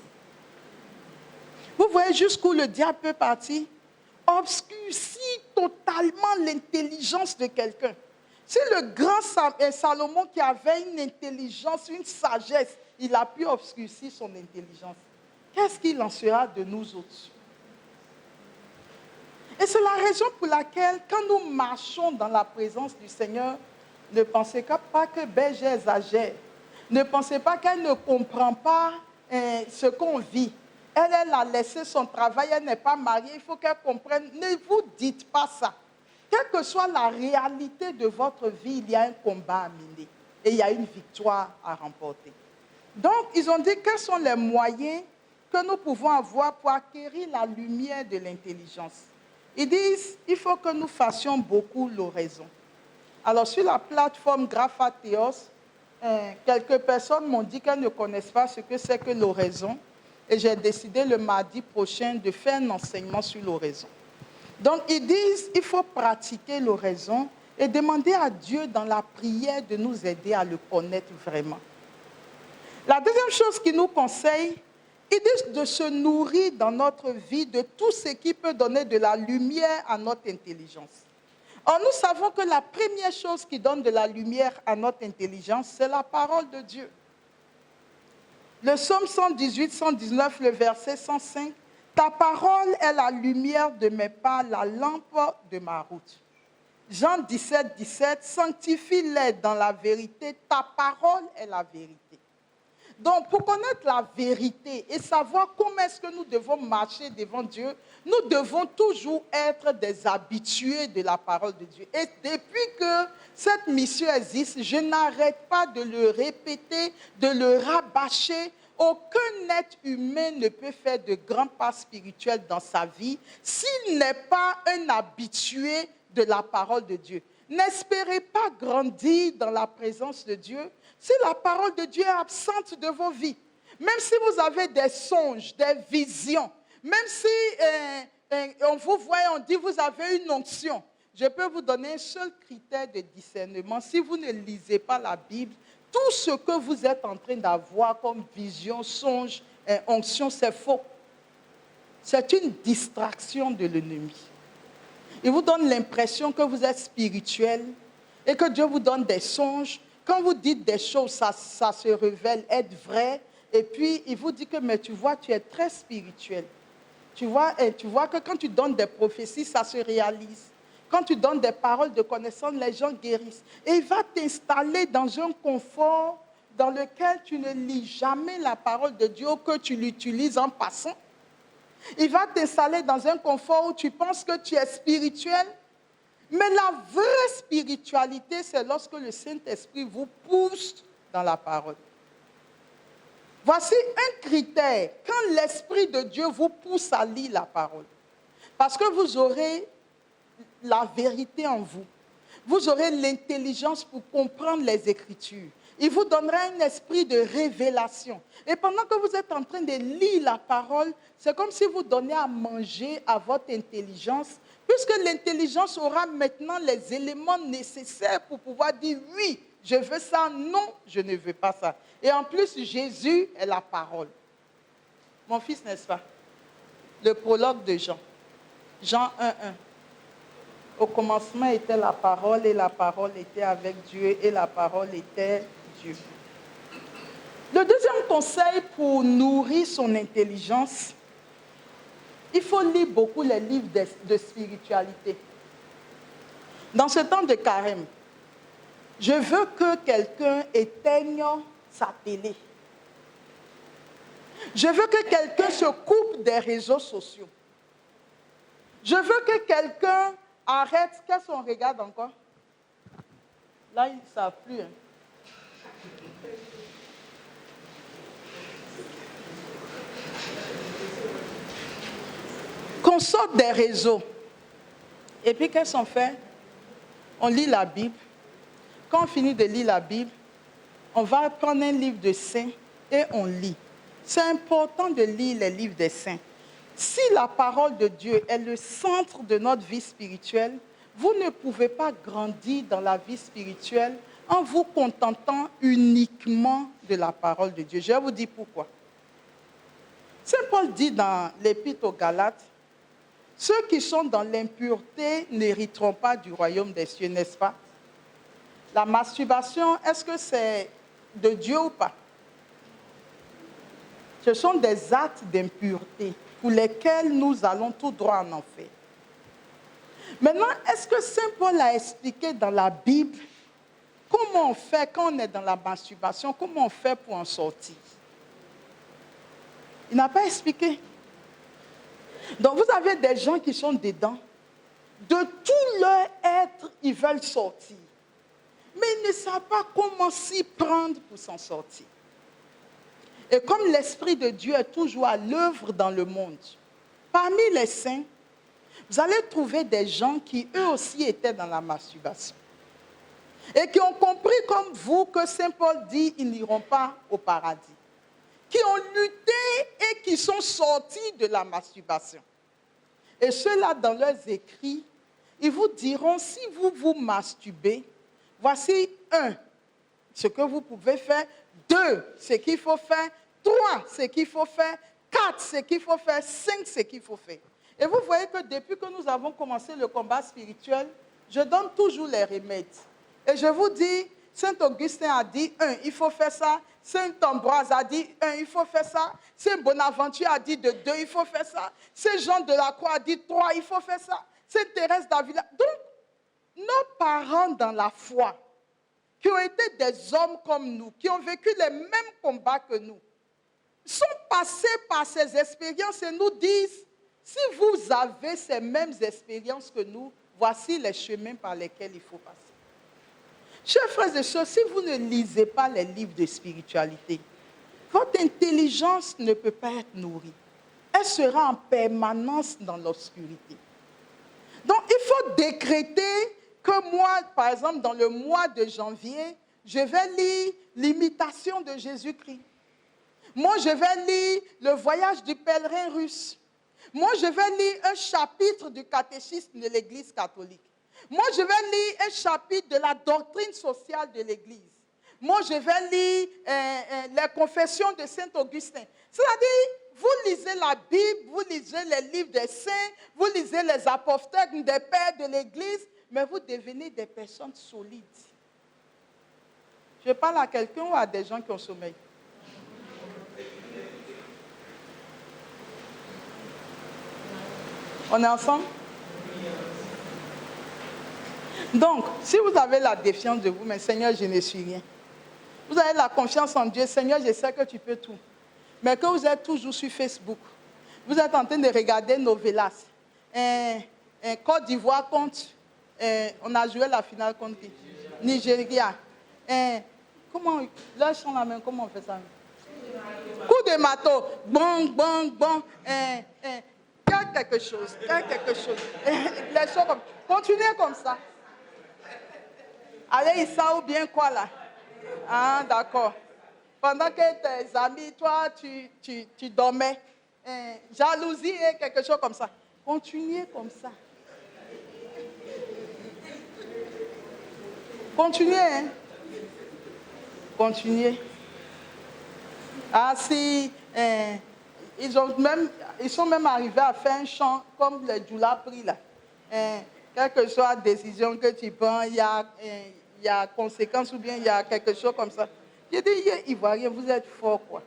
Vous voyez jusqu'où le diable peut partir? Obscurcit totalement l'intelligence de quelqu'un. Si le grand Salomon qui avait une intelligence, une sagesse, il a pu obscurcir son intelligence, qu'est-ce qu'il en sera de nous autres? Et c'est la raison pour laquelle, quand nous marchons dans la présence du Seigneur, ne pensez pas que Berger exagère. Ne pensez pas qu'elle ne comprend pas ce qu'on vit. Elle a laissé son travail, elle n'est pas mariée, il faut qu'elle comprenne. Ne vous dites pas ça. Quelle que soit la réalité de votre vie, il y a un combat à mener. Et il y a une victoire à remporter. Donc, ils ont dit quels sont les moyens que nous pouvons avoir pour acquérir la lumière de l'intelligence. Ils disent il faut que nous fassions beaucoup l'oraison. Alors, sur la plateforme Graphatheos, quelques personnes m'ont dit qu'elles ne connaissent pas ce que c'est que l'oraison. Et j'ai décidé le mardi prochain de faire un enseignement sur l'oraison. Donc, ils disent qu'il faut pratiquer l'oraison et demander à Dieu dans la prière de nous aider à le connaître vraiment. La deuxième chose qu'ils nous conseillent, ils disent de se nourrir dans notre vie de tout ce qui peut donner de la lumière à notre intelligence. Or, nous savons que la première chose qui donne de la lumière à notre intelligence, c'est la parole de Dieu. Le psaume 118, 119, le verset 105, « Ta parole est la lumière de mes pas, la lampe de ma route. » Jean 17, 17, « Sanctifie-les dans la vérité, ta parole est la vérité. » Donc, pour connaître la vérité et savoir comment est-ce que nous devons marcher devant Dieu, nous devons toujours être des habitués de la parole de Dieu. Et depuis que cette mission existe, je n'arrête pas de le répéter, de le rabâcher. Aucun être humain ne peut faire de grands pas spirituels dans sa vie s'il n'est pas un habitué de la parole de Dieu. N'espérez pas grandir dans la présence de Dieu si la parole de Dieu est absente de vos vies. Même si vous avez des songes, des visions, même si on vous voit et on dit vous avez une onction, je peux vous donner un seul critère de discernement. Si vous ne lisez pas la Bible, tout ce que vous êtes en train d'avoir comme vision, songe, onction, c'est faux. C'est une distraction de l'ennemi. Il vous donne l'impression que vous êtes spirituel et que Dieu vous donne des songes. Quand vous dites des choses, ça se révèle être vrai. Et puis, il vous dit que, mais tu vois, tu es très spirituel. Tu vois que quand tu donnes des prophéties, ça se réalise. Quand tu donnes des paroles de connaissance, les gens guérissent. Et il va t'installer dans un confort dans lequel tu ne lis jamais la parole de Dieu ou que tu l'utilises en passant. Il va t'installer dans un confort où tu penses que tu es spirituel. Mais la vraie spiritualité, c'est lorsque le Saint-Esprit vous pousse dans la parole. Voici un critère, quand l'Esprit de Dieu vous pousse à lire la parole. Parce que vous aurez la vérité en vous. Vous aurez l'intelligence pour comprendre les Écritures. Il vous donnera un esprit de révélation. Et pendant que vous êtes en train de lire la parole, c'est comme si vous donnez à manger à votre intelligence, puisque l'intelligence aura maintenant les éléments nécessaires pour pouvoir dire oui, je veux ça, non, je ne veux pas ça. Et en plus, Jésus est la parole. Mon fils, n'est-ce pas? Le prologue de Jean. Jean 1:1. Au commencement était la parole, et la parole était avec Dieu, et la parole était Dieu. Le deuxième conseil pour nourrir son intelligence, il faut lire beaucoup les livres de spiritualité. Dans ce temps de carême, je veux que quelqu'un éteigne sa télé. Je veux que quelqu'un se coupe des réseaux sociaux. Je veux que quelqu'un arrête. Qu'est-ce qu'on regarde encore? Là, ils ne savent plus. Hein. Qu'on sorte des réseaux. Et puis, qu'est-ce qu'on fait? On lit la Bible. Quand on finit de lire la Bible, on va prendre un livre de saints et on lit. C'est important de lire les livres des saints. Si la parole de Dieu est le centre de notre vie spirituelle, vous ne pouvez pas grandir dans la vie spirituelle en vous contentant uniquement de la parole de Dieu. Je vais vous dire pourquoi. Saint Paul dit dans l'Épître aux Galates, ceux qui sont dans l'impureté n'hériteront pas du royaume des cieux, n'est-ce pas? La masturbation, est-ce que c'est de Dieu ou pas? Ce sont des actes d'impureté pour lesquels nous allons tout droit en enfer. Maintenant, est-ce que Saint Paul a expliqué dans la Bible comment on fait quand on est dans la masturbation, comment on fait pour en sortir? Il n'a pas expliqué. Donc vous avez des gens qui sont dedans, de tout leur être, ils veulent sortir. Mais ils ne savent pas comment s'y prendre pour s'en sortir. Et comme l'Esprit de Dieu est toujours à l'œuvre dans le monde, parmi les saints, vous allez trouver des gens qui eux aussi étaient dans la masturbation. Et qui ont compris comme vous que Saint Paul dit ils n'iront pas au paradis. Qui ont lutté et qui sont sortis de la masturbation. Et ceux-là, dans leurs écrits, ils vous diront, si vous vous masturbez, voici 1, ce que vous pouvez faire, 2, ce qu'il faut faire, 3, ce qu'il faut faire, 4, ce qu'il faut faire, 5, ce qu'il faut faire. Et vous voyez que depuis que nous avons commencé le combat spirituel, je donne toujours les remèdes. Et je vous dis, Saint Augustin a dit 1, il faut faire ça. Saint Ambroise a dit 1, il faut faire ça. Saint Bonaventure a dit de 2, il faut faire ça. Saint Jean de la Croix a dit 3, il faut faire ça. Sainte Thérèse d'Avila. Donc, nos parents dans la foi, qui ont été des hommes comme nous, qui ont vécu les mêmes combats que nous, sont passés par ces expériences et nous disent, si vous avez ces mêmes expériences que nous, voici les chemins par lesquels il faut passer. Chers frères et sœurs, si vous ne lisez pas les livres de spiritualité, votre intelligence ne peut pas être nourrie. Elle sera en permanence dans l'obscurité. Donc, il faut décréter que moi, par exemple, dans le mois de janvier, je vais lire l'imitation de Jésus-Christ. Moi, je vais lire le voyage du pèlerin russe. Moi, je vais lire un chapitre du catéchisme de l'Église catholique. Moi, je vais lire un chapitre de la doctrine sociale de l'Église. Moi, je vais lire les confessions de Saint-Augustin. C'est-à-dire, vous lisez la Bible, vous lisez les livres des saints, vous lisez les apostèmes des pères de l'Église, mais vous devenez des personnes solides. Je parle à quelqu'un ou à des gens qui ont sommeil? On est ensemble? Donc, si vous avez la défiance de vous, mais Seigneur, je ne suis rien. Vous avez la confiance en Dieu, Seigneur, je sais que tu peux tout. Mais que vous êtes toujours sur Facebook, vous êtes en train de regarder Novelas. Côte d'Ivoire contre, on a joué la finale contre qui? Nigeria. Comment, là, je la main, comment on fait ça? Coup de marteau, bon, bon, bon. Quelque chose. Les choses comme, continuez comme ça. Allez, Issa ou bien quoi là? Ah, d'accord. Pendant que tes amis, toi, tu dormais. Jalousie et quelque chose comme ça. Continuez comme ça. Continuez, hein. Continuez. Ah, si, ils sont même arrivés à faire un chant comme le Djoula pris là. Quelle que soit la décision que tu prends, il y a conséquence ou bien il y a quelque chose comme ça. J'ai dit, Ivoirien, vous êtes forts, quoi.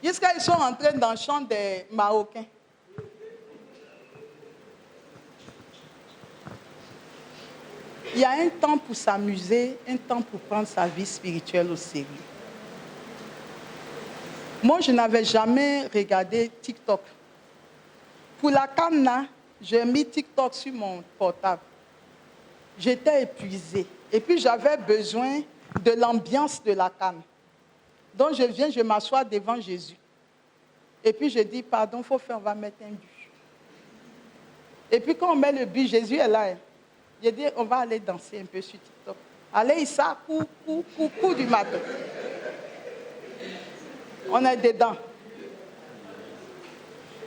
Jusqu'à ils sont rentrés dans le chant des Marocains. Il y a un temps pour s'amuser, un temps pour prendre sa vie spirituelle au sérieux. Moi, je n'avais jamais regardé TikTok. Pour la CAN, j'ai mis TikTok sur mon portable. J'étais épuisée. Et puis, j'avais besoin de l'ambiance de la CAN. Donc, je m'assois devant Jésus. Et puis, je dis, pardon, on va mettre un but. Et puis, quand on met le but, Jésus est là. Je dis, on va aller danser un peu sur TikTok. Allez, Issa, coup du matin. On est dedans.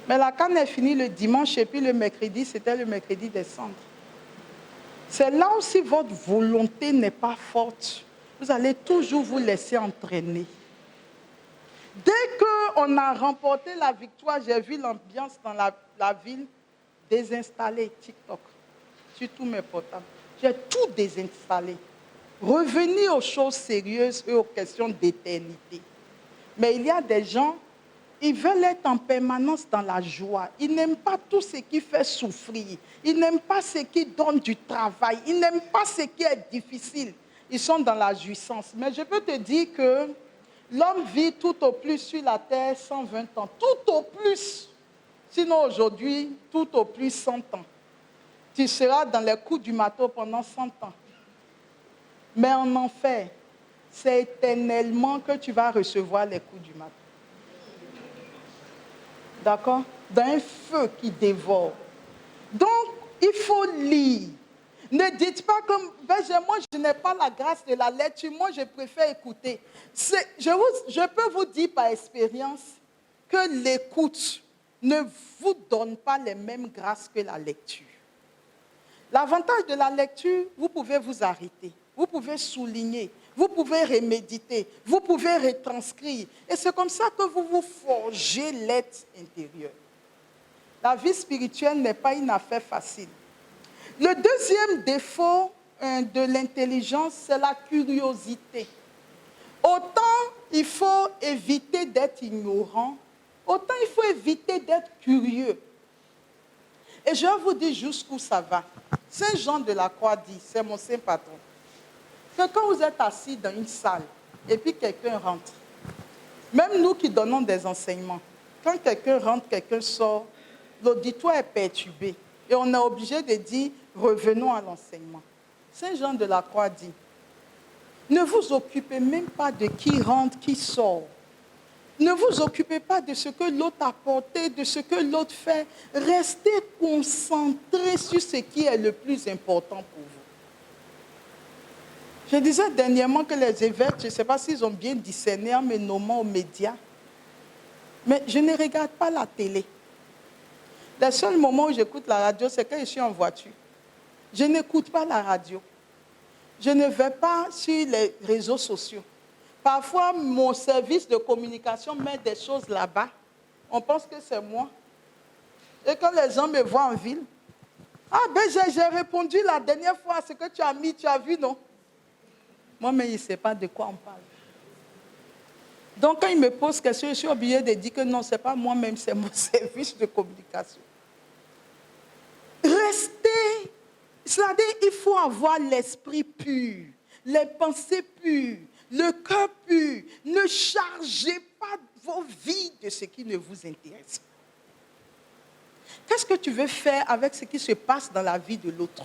Mais la CAN est finie le dimanche et puis le mercredi, c'était le mercredi des cendres. C'est là où si votre volonté n'est pas forte, vous allez toujours vous laisser entraîner. Dès qu'on a remporté la victoire, j'ai vu l'ambiance dans la ville, désinstaller TikTok sur tous mes portables. J'ai tout désinstallé. Revenir aux choses sérieuses et aux questions d'éternité. Mais il y a des gens, ils veulent être en permanence dans la joie. Ils n'aiment pas tout ce qui fait souffrir. Ils n'aiment pas ce qui donne du travail. Ils n'aiment pas ce qui est difficile. Ils sont dans la jouissance. Mais je peux te dire que l'homme vit tout au plus sur la terre 120 ans. Tout au plus. Sinon aujourd'hui, tout au plus 100 ans. Tu seras dans les coups du marteau pendant 100 ans. Mais en enfer, c'est éternellement que tu vas recevoir les coups du marteau. D'accord? Dans un feu qui dévore. Donc, il faut lire. Ne dites pas que moi, je n'ai pas la grâce de la lecture, moi, je préfère écouter. Je peux vous dire par expérience que l'écoute ne vous donne pas les mêmes grâces que la lecture. L'avantage de la lecture, vous pouvez vous arrêter, vous pouvez souligner, vous pouvez reméditer, vous pouvez retranscrire. Et c'est comme ça que vous vous forgez l'être intérieur. La vie spirituelle n'est pas une affaire facile. Le deuxième défaut de l'intelligence, c'est la curiosité. Autant il faut éviter d'être ignorant, autant il faut éviter d'être curieux. Et je vais vous dire jusqu'où ça va. Saint Jean de la Croix dit, c'est mon saint patron. que quand vous êtes assis dans une salle et puis quelqu'un rentre, même nous qui donnons des enseignements, quand quelqu'un rentre, quelqu'un sort, l'auditoire est perturbé et on est obligé de dire revenons à l'enseignement. Saint Jean de la Croix dit, ne vous occupez même pas de qui rentre, qui sort. Ne vous occupez pas de ce que l'autre a porté, de ce que l'autre fait. Restez concentrés sur ce qui est le plus important pour vous. Je disais dernièrement que les évêques, je ne sais pas s'ils ont bien discerné en me nommant aux médias, mais je ne regarde pas la télé. Le seul moment où j'écoute la radio, c'est quand je suis en voiture. Je n'écoute pas la radio. Je ne vais pas sur les réseaux sociaux. Parfois, mon service de communication met des choses là-bas. On pense que c'est moi. Et quand les gens me voient en ville, ah ben j'ai répondu la dernière fois à ce que tu as mis, tu as vu, non? Moi, mais il ne sait pas de quoi on parle. Donc, quand il me pose question, je suis obligée de dire que non, ce n'est pas moi-même, c'est mon service de communication. Restez. C'est-à-dire, il faut avoir l'esprit pur, les pensées pures, le cœur pur. Ne chargez pas vos vies de ce qui ne vous intéresse pas. Qu'est-ce que tu veux faire avec ce qui se passe dans la vie de l'autre?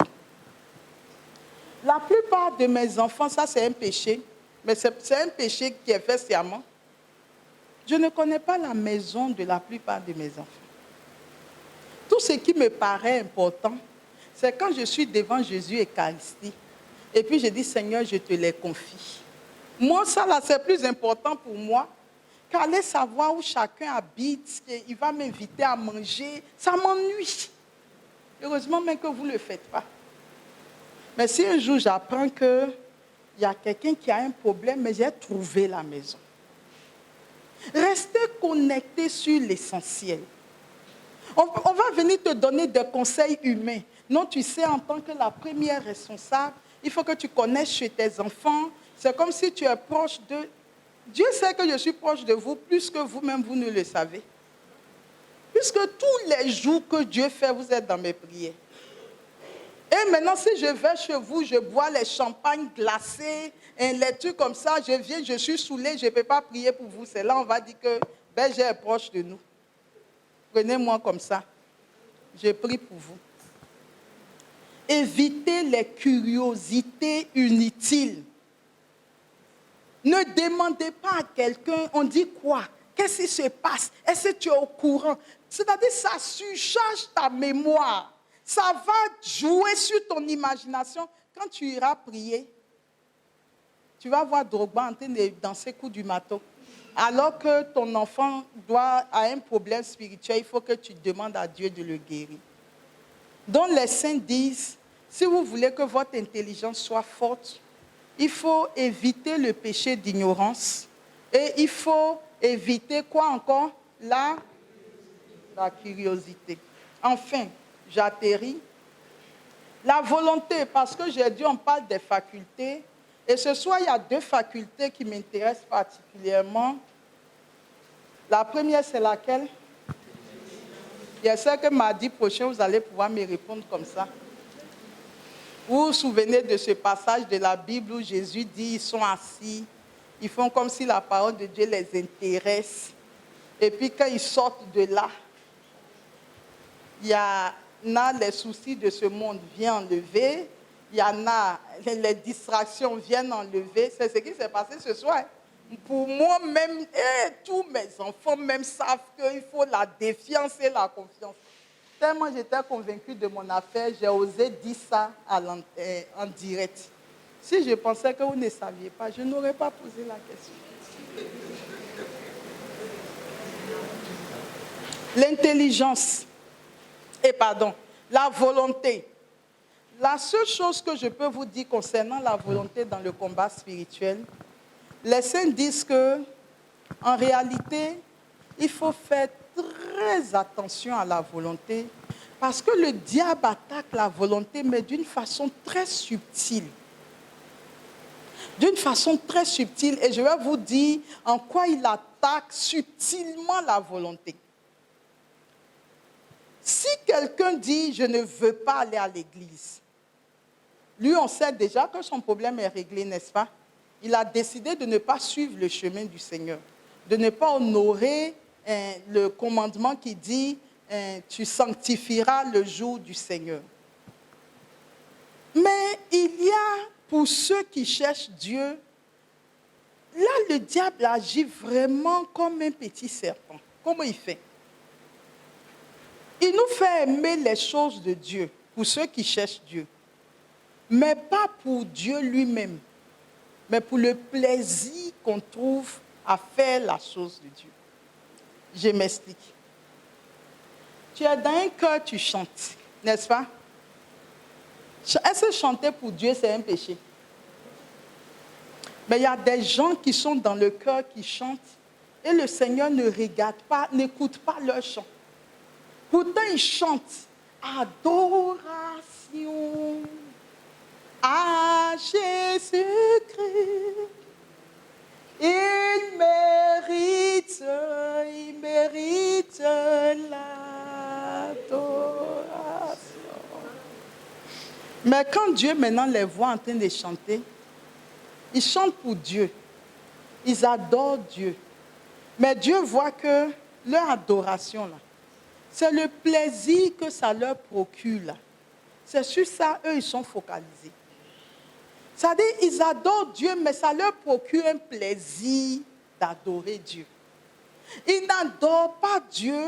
La plupart de mes enfants, ça c'est un péché, mais c'est un péché qui est fait sciemment. Je ne connais pas la maison de la plupart de mes enfants. Tout ce qui me paraît important, c'est quand je suis devant Jésus Eucharistie. Et puis je dis, Seigneur, je te les confie. Moi, ça là, c'est plus important pour moi qu'aller savoir où chacun habite, qu'il va m'inviter à manger. Ça m'ennuie. Heureusement même que vous ne le faites pas. Mais si un jour j'apprends qu'il y a quelqu'un qui a un problème, mais j'ai trouvé la maison. Restez connectés sur l'essentiel. On va venir te donner des conseils humains. Non, tu sais, en tant que la première responsable, il faut que tu connaisses chez tes enfants. C'est comme si tu es proche d'eux. Dieu sait que je suis proche de vous plus que vous-même, vous ne le savez. Puisque tous les jours que Dieu fait, vous êtes dans mes prières. Et maintenant, si je vais chez vous, je bois les champagnes glacés, les trucs comme ça, je viens, je suis saoulée, je ne peux pas prier pour vous. C'est là on va dire que Belge est proche de nous. Prenez-moi comme ça. Je prie pour vous. Évitez les curiosités inutiles. Ne demandez pas à quelqu'un, on dit quoi? Qu'est-ce qui se passe? Est-ce que tu es au courant? C'est-à-dire, ça surcharge ta mémoire. Ça va jouer sur ton imagination. Quand tu iras prier, tu vas voir Drogba en train de danser coup du marteau. Alors que ton enfant a un problème spirituel, il faut que tu demandes à Dieu de le guérir. Donc les saints disent, si vous voulez que votre intelligence soit forte, il faut éviter le péché d'ignorance et il faut éviter quoi encore? La curiosité. Enfin, j'atterris. La volonté, parce que j'ai dit on parle des facultés. Et ce soir, il y a deux facultés qui m'intéressent particulièrement. La première, c'est laquelle? J'espère que mardi prochain, vous allez pouvoir me répondre comme ça. Vous vous souvenez de ce passage de la Bible où Jésus dit, ils sont assis, ils font comme si la parole de Dieu les intéresse. Et puis quand ils sortent de là, il y a les soucis de ce monde viennent enlever, il y en a, les distractions viennent enlever. C'est ce qui s'est passé ce soir. Pour moi même, et tous mes enfants même savent qu'il faut la défiance et la confiance. Tellement j'étais convaincue de mon affaire, j'ai osé dire ça en direct. Si je pensais que vous ne saviez pas, je n'aurais pas posé la question. L'intelligence, la volonté. La seule chose que je peux vous dire concernant la volonté dans le combat spirituel, les saints disent que, en réalité, il faut faire très attention à la volonté parce que le diable attaque la volonté, mais d'une façon très subtile. D'une façon très subtile, et je vais vous dire en quoi il attaque subtilement la volonté. Si quelqu'un dit « je ne veux pas aller à l'église », Lui, on sait déjà que son problème est réglé, n'est-ce pas? Il a décidé de ne pas suivre le chemin du Seigneur, de ne pas honorer le commandement qui dit tu sanctifieras le jour du Seigneur. Mais il y a, pour ceux qui cherchent Dieu, là, le diable agit vraiment comme un petit serpent. Comment il fait? Il nous fait aimer les choses de Dieu, pour ceux qui cherchent Dieu. Mais pas pour Dieu lui-même, mais pour le plaisir qu'on trouve à faire la chose de Dieu. Je m'explique. Tu es dans un cœur, tu chantes, n'est-ce pas? Est-ce que chanter pour Dieu, c'est un péché? Mais il y a des gens qui sont dans le cœur, qui chantent, et le Seigneur ne regarde pas, n'écoute pas leur chant. Pourtant, ils chantent adoration à Jésus-Christ. Il mérite l'adoration. Mais quand Dieu maintenant les voit en train de chanter, ils chantent pour Dieu. Ils adorent Dieu. Mais Dieu voit que leur adoration, là, c'est le plaisir que ça leur procure, là. C'est sur ça, eux, ils sont focalisés. C'est-à-dire, ils adorent Dieu, mais ça leur procure un plaisir d'adorer Dieu. Ils n'adorent pas Dieu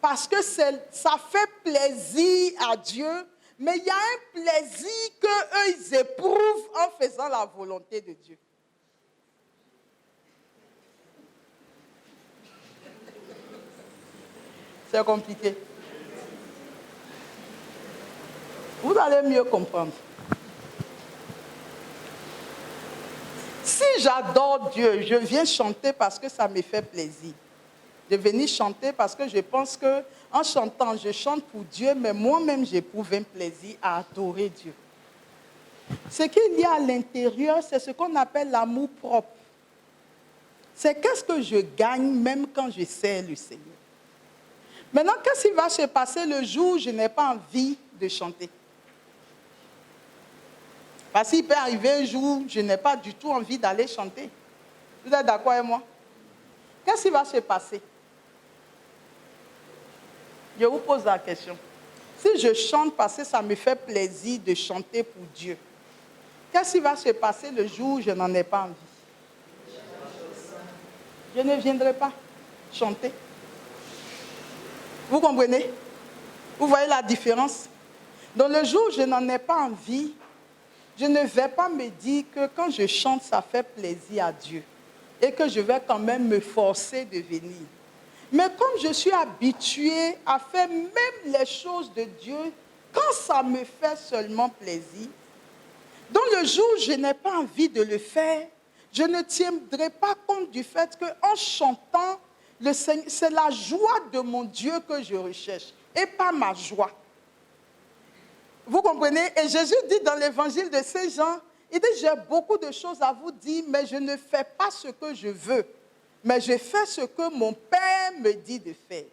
parce que ça fait plaisir à Dieu, mais il y a un plaisir qu'eux, ils éprouvent en faisant la volonté de Dieu. C'est compliqué. Vous allez mieux comprendre. Si j'adore Dieu, je viens chanter parce que ça me fait plaisir. Je viens chanter parce que je pense qu'en chantant, je chante pour Dieu, mais moi-même, j'éprouve un plaisir à adorer Dieu. Ce qu'il y a à l'intérieur, c'est ce qu'on appelle l'amour propre. C'est qu'est-ce que je gagne même quand je sers le Seigneur. Maintenant, qu'est-ce qui va se passer le jour où je n'ai pas envie de chanter? Parce qu'il peut arriver un jour où je n'ai pas du tout envie d'aller chanter. Vous êtes d'accord avec moi? Qu'est-ce qui va se passer? Je vous pose la question. Si je chante parce que ça me fait plaisir de chanter pour Dieu, qu'est-ce qui va se passer le jour où je n'en ai pas envie? Je ne viendrai pas chanter. Vous comprenez? Vous voyez la différence? Donc le jour où je n'en ai pas envie, je ne vais pas me dire que quand je chante, ça fait plaisir à Dieu et que je vais quand même me forcer de venir. Mais comme je suis habituée à faire même les choses de Dieu, quand ça me fait seulement plaisir, donc le jour où je n'ai pas envie de le faire, je ne tiendrai pas compte du fait qu'en chantant, c'est la joie de mon Dieu que je recherche et pas ma joie. Vous comprenez? Et Jésus dit dans l'évangile de Saint Jean, il dit, j'ai beaucoup de choses à vous dire, mais je ne fais pas ce que je veux, mais je fais ce que mon Père me dit de faire.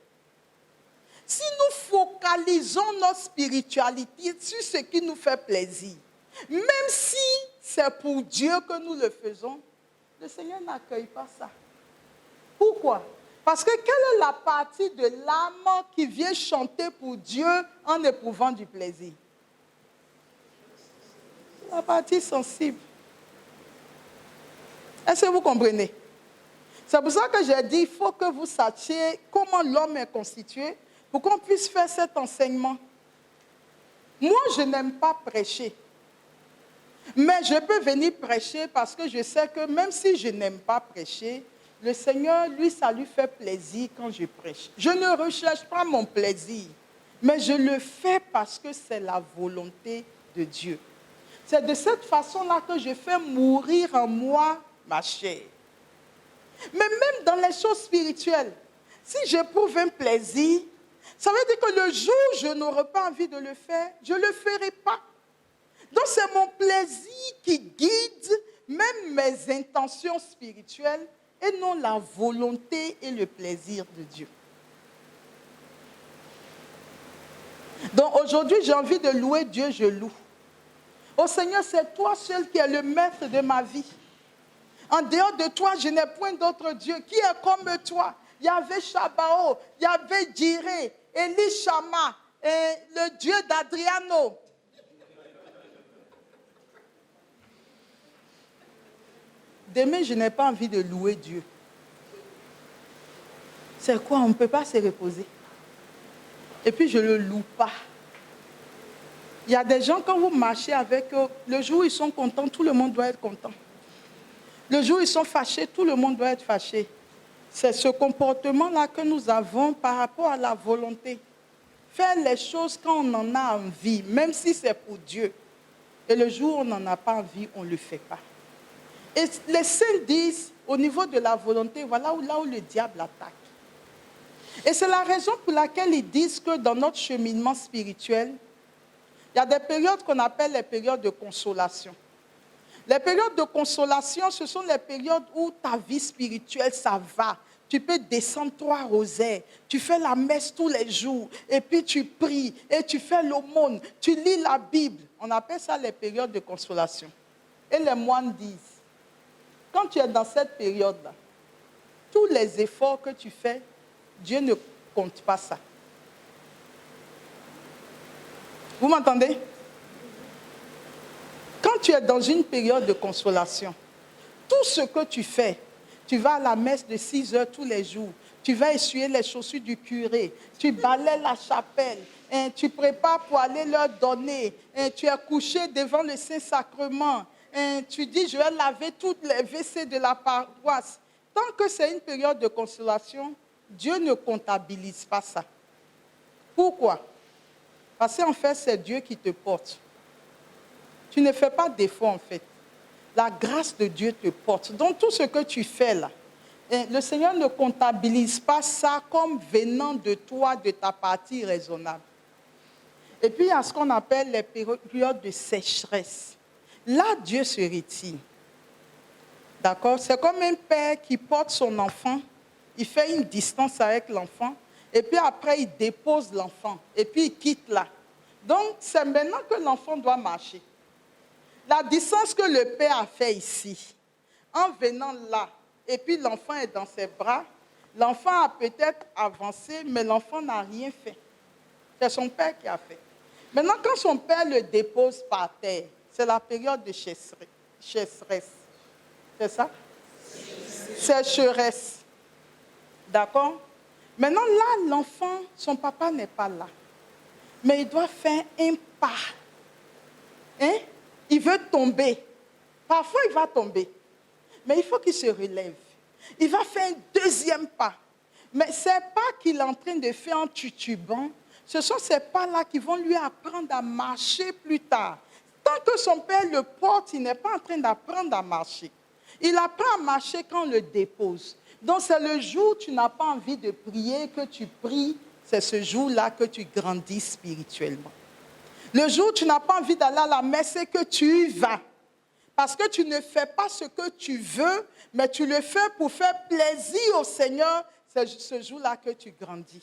Si nous focalisons notre spiritualité sur ce qui nous fait plaisir, même si c'est pour Dieu que nous le faisons, le Seigneur n'accueille pas ça. Pourquoi? Parce que quelle est la partie de l'âme qui vient chanter pour Dieu en éprouvant du plaisir? La partie sensible. Est-ce que vous comprenez? C'est pour ça que j'ai dit, il faut que vous sachiez comment l'homme est constitué pour qu'on puisse faire cet enseignement. Moi, je n'aime pas prêcher. Mais je peux venir prêcher parce que je sais que même si je n'aime pas prêcher, le Seigneur, lui, ça lui fait plaisir quand je prêche. Je ne recherche pas mon plaisir, mais je le fais parce que c'est la volonté de Dieu. C'est de cette façon-là que je fais mourir en moi ma chair. Mais même dans les choses spirituelles, si j'éprouve un plaisir, ça veut dire que le jour où je n'aurai pas envie de le faire, je ne le ferai pas. Donc c'est mon plaisir qui guide même mes intentions spirituelles et non la volonté et le plaisir de Dieu. Donc aujourd'hui, j'ai envie de louer Dieu, je loue. Oh Seigneur, c'est toi seul qui es le maître de ma vie. En dehors de toi, je n'ai point d'autre Dieu. Qui est comme toi? Il y avait Shabao, il y avait Jireh, Elishama, et le Dieu d'Adriano. Demain, je n'ai pas envie de louer Dieu. C'est quoi? On ne peut pas se reposer. Et puis, je ne le loue pas. Il y a des gens, quand vous marchez avec eux, le jour où ils sont contents, tout le monde doit être content. Le jour où ils sont fâchés, tout le monde doit être fâché. C'est ce comportement-là que nous avons par rapport à la volonté. Faire les choses quand on en a envie, même si c'est pour Dieu. Et le jour où on n'en a pas envie, on ne le fait pas. Et les saints disent, au niveau de la volonté, voilà là où le diable attaque. Et c'est la raison pour laquelle ils disent que dans notre cheminement spirituel, il y a des périodes qu'on appelle les périodes de consolation. Les périodes de consolation, ce sont les périodes où ta vie spirituelle, ça va. Tu peux descendre 3 rosaires, tu fais la messe tous les jours, et puis tu pries, et tu fais l'aumône, tu lis la Bible. On appelle ça les périodes de consolation. Et les moines disent, quand tu es dans cette période-là, tous les efforts que tu fais, Dieu ne compte pas ça. Vous m'entendez? Quand tu es dans une période de consolation, tout ce que tu fais, tu vas à la messe de 6 heures tous les jours, tu vas essuyer les chaussures du curé, tu balayes la chapelle, hein, tu prépares pour aller leur donner, hein, tu es couché devant le Saint-Sacrement, hein, tu dis je vais laver toutes les WC de la paroisse. Tant que c'est une période de consolation, Dieu ne comptabilise pas ça. Pourquoi? Parce qu'en fait, c'est Dieu qui te porte. Tu ne fais pas d'effort en fait. La grâce de Dieu te porte. Donc tout ce que tu fais là, le Seigneur ne comptabilise pas ça comme venant de toi, de ta partie raisonnable. Et puis il y a ce qu'on appelle les périodes de sécheresse. Là, Dieu se retire. D'accord? C'est comme un père qui porte son enfant, il fait une distance avec l'enfant, et puis après il dépose l'enfant, et puis il quitte là. Donc c'est maintenant que l'enfant doit marcher. La distance que le père a fait ici, en venant là, et puis l'enfant est dans ses bras, l'enfant a peut-être avancé, mais l'enfant n'a rien fait. C'est son père qui a fait. Maintenant, quand son père le dépose par terre, c'est la période de sécheresse. C'est ça? Sécheresse. D'accord? Maintenant, là, l'enfant, son papa n'est pas là. Mais il doit faire un pas. Hein? Il veut tomber. Parfois, il va tomber. Mais il faut qu'il se relève. Il va faire un deuxième pas. Mais ces pas qu'il est en train de faire en titubant, ce sont ces pas-là qui vont lui apprendre à marcher plus tard. Tant que son père le porte, il n'est pas en train d'apprendre à marcher. Il apprend à marcher quand on le dépose. Donc, c'est le jour où tu n'as pas envie de prier, que tu pries. C'est ce jour-là que tu grandis spirituellement. Le jour où tu n'as pas envie d'aller à la messe, c'est que tu y vas. Parce que tu ne fais pas ce que tu veux, mais tu le fais pour faire plaisir au Seigneur. C'est ce jour-là que tu grandis.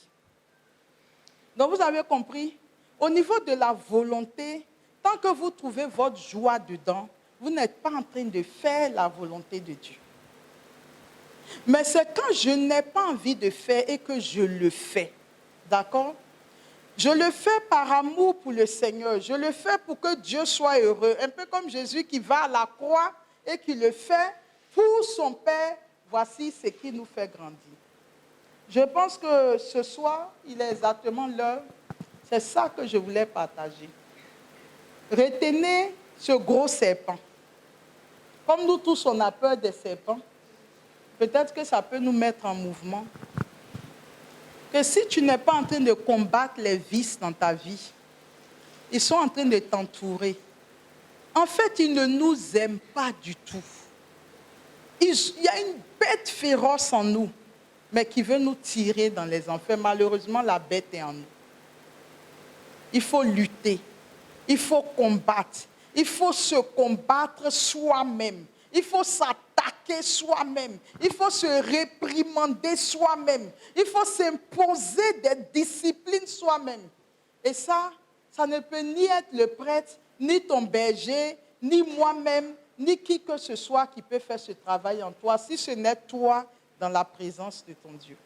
Donc vous avez compris, au niveau de la volonté, tant que vous trouvez votre joie dedans, vous n'êtes pas en train de faire la volonté de Dieu. Mais c'est quand je n'ai pas envie de faire et que je le fais. D'accord? Je le fais par amour pour le Seigneur. Je le fais pour que Dieu soit heureux. Un peu comme Jésus qui va à la croix et qui le fait pour son Père. Voici ce qui nous fait grandir. Je pense que ce soir, il est exactement l'heure. C'est ça que je voulais partager. Retenez ce gros serpent. Comme nous tous, on a peur des serpents. Peut-être que ça peut nous mettre en mouvement. Que si tu n'es pas en train de combattre les vices dans ta vie, ils sont en train de t'entourer. En fait, ils ne nous aiment pas du tout. Il y a une bête féroce en nous, mais qui veut nous tirer dans les enfers. Malheureusement, la bête est en nous. Il faut lutter. Il faut combattre. Il faut se combattre soi-même. Il faut s'attaquer soi-même. Il faut se réprimander soi-même. Il faut s'imposer des disciplines soi-même. Et ça ne peut ni être le prêtre, ni ton berger, ni moi-même, ni qui que ce soit qui peut faire ce travail en toi, si ce n'est toi dans la présence de ton Dieu.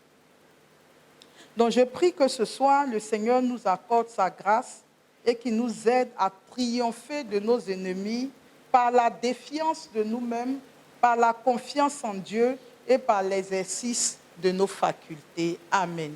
Donc je prie que ce soir, le Seigneur nous accorde sa grâce et qu'il nous aide à triompher de nos ennemis par la défiance de nous-mêmes, par la confiance en Dieu et par l'exercice de nos facultés. Amen.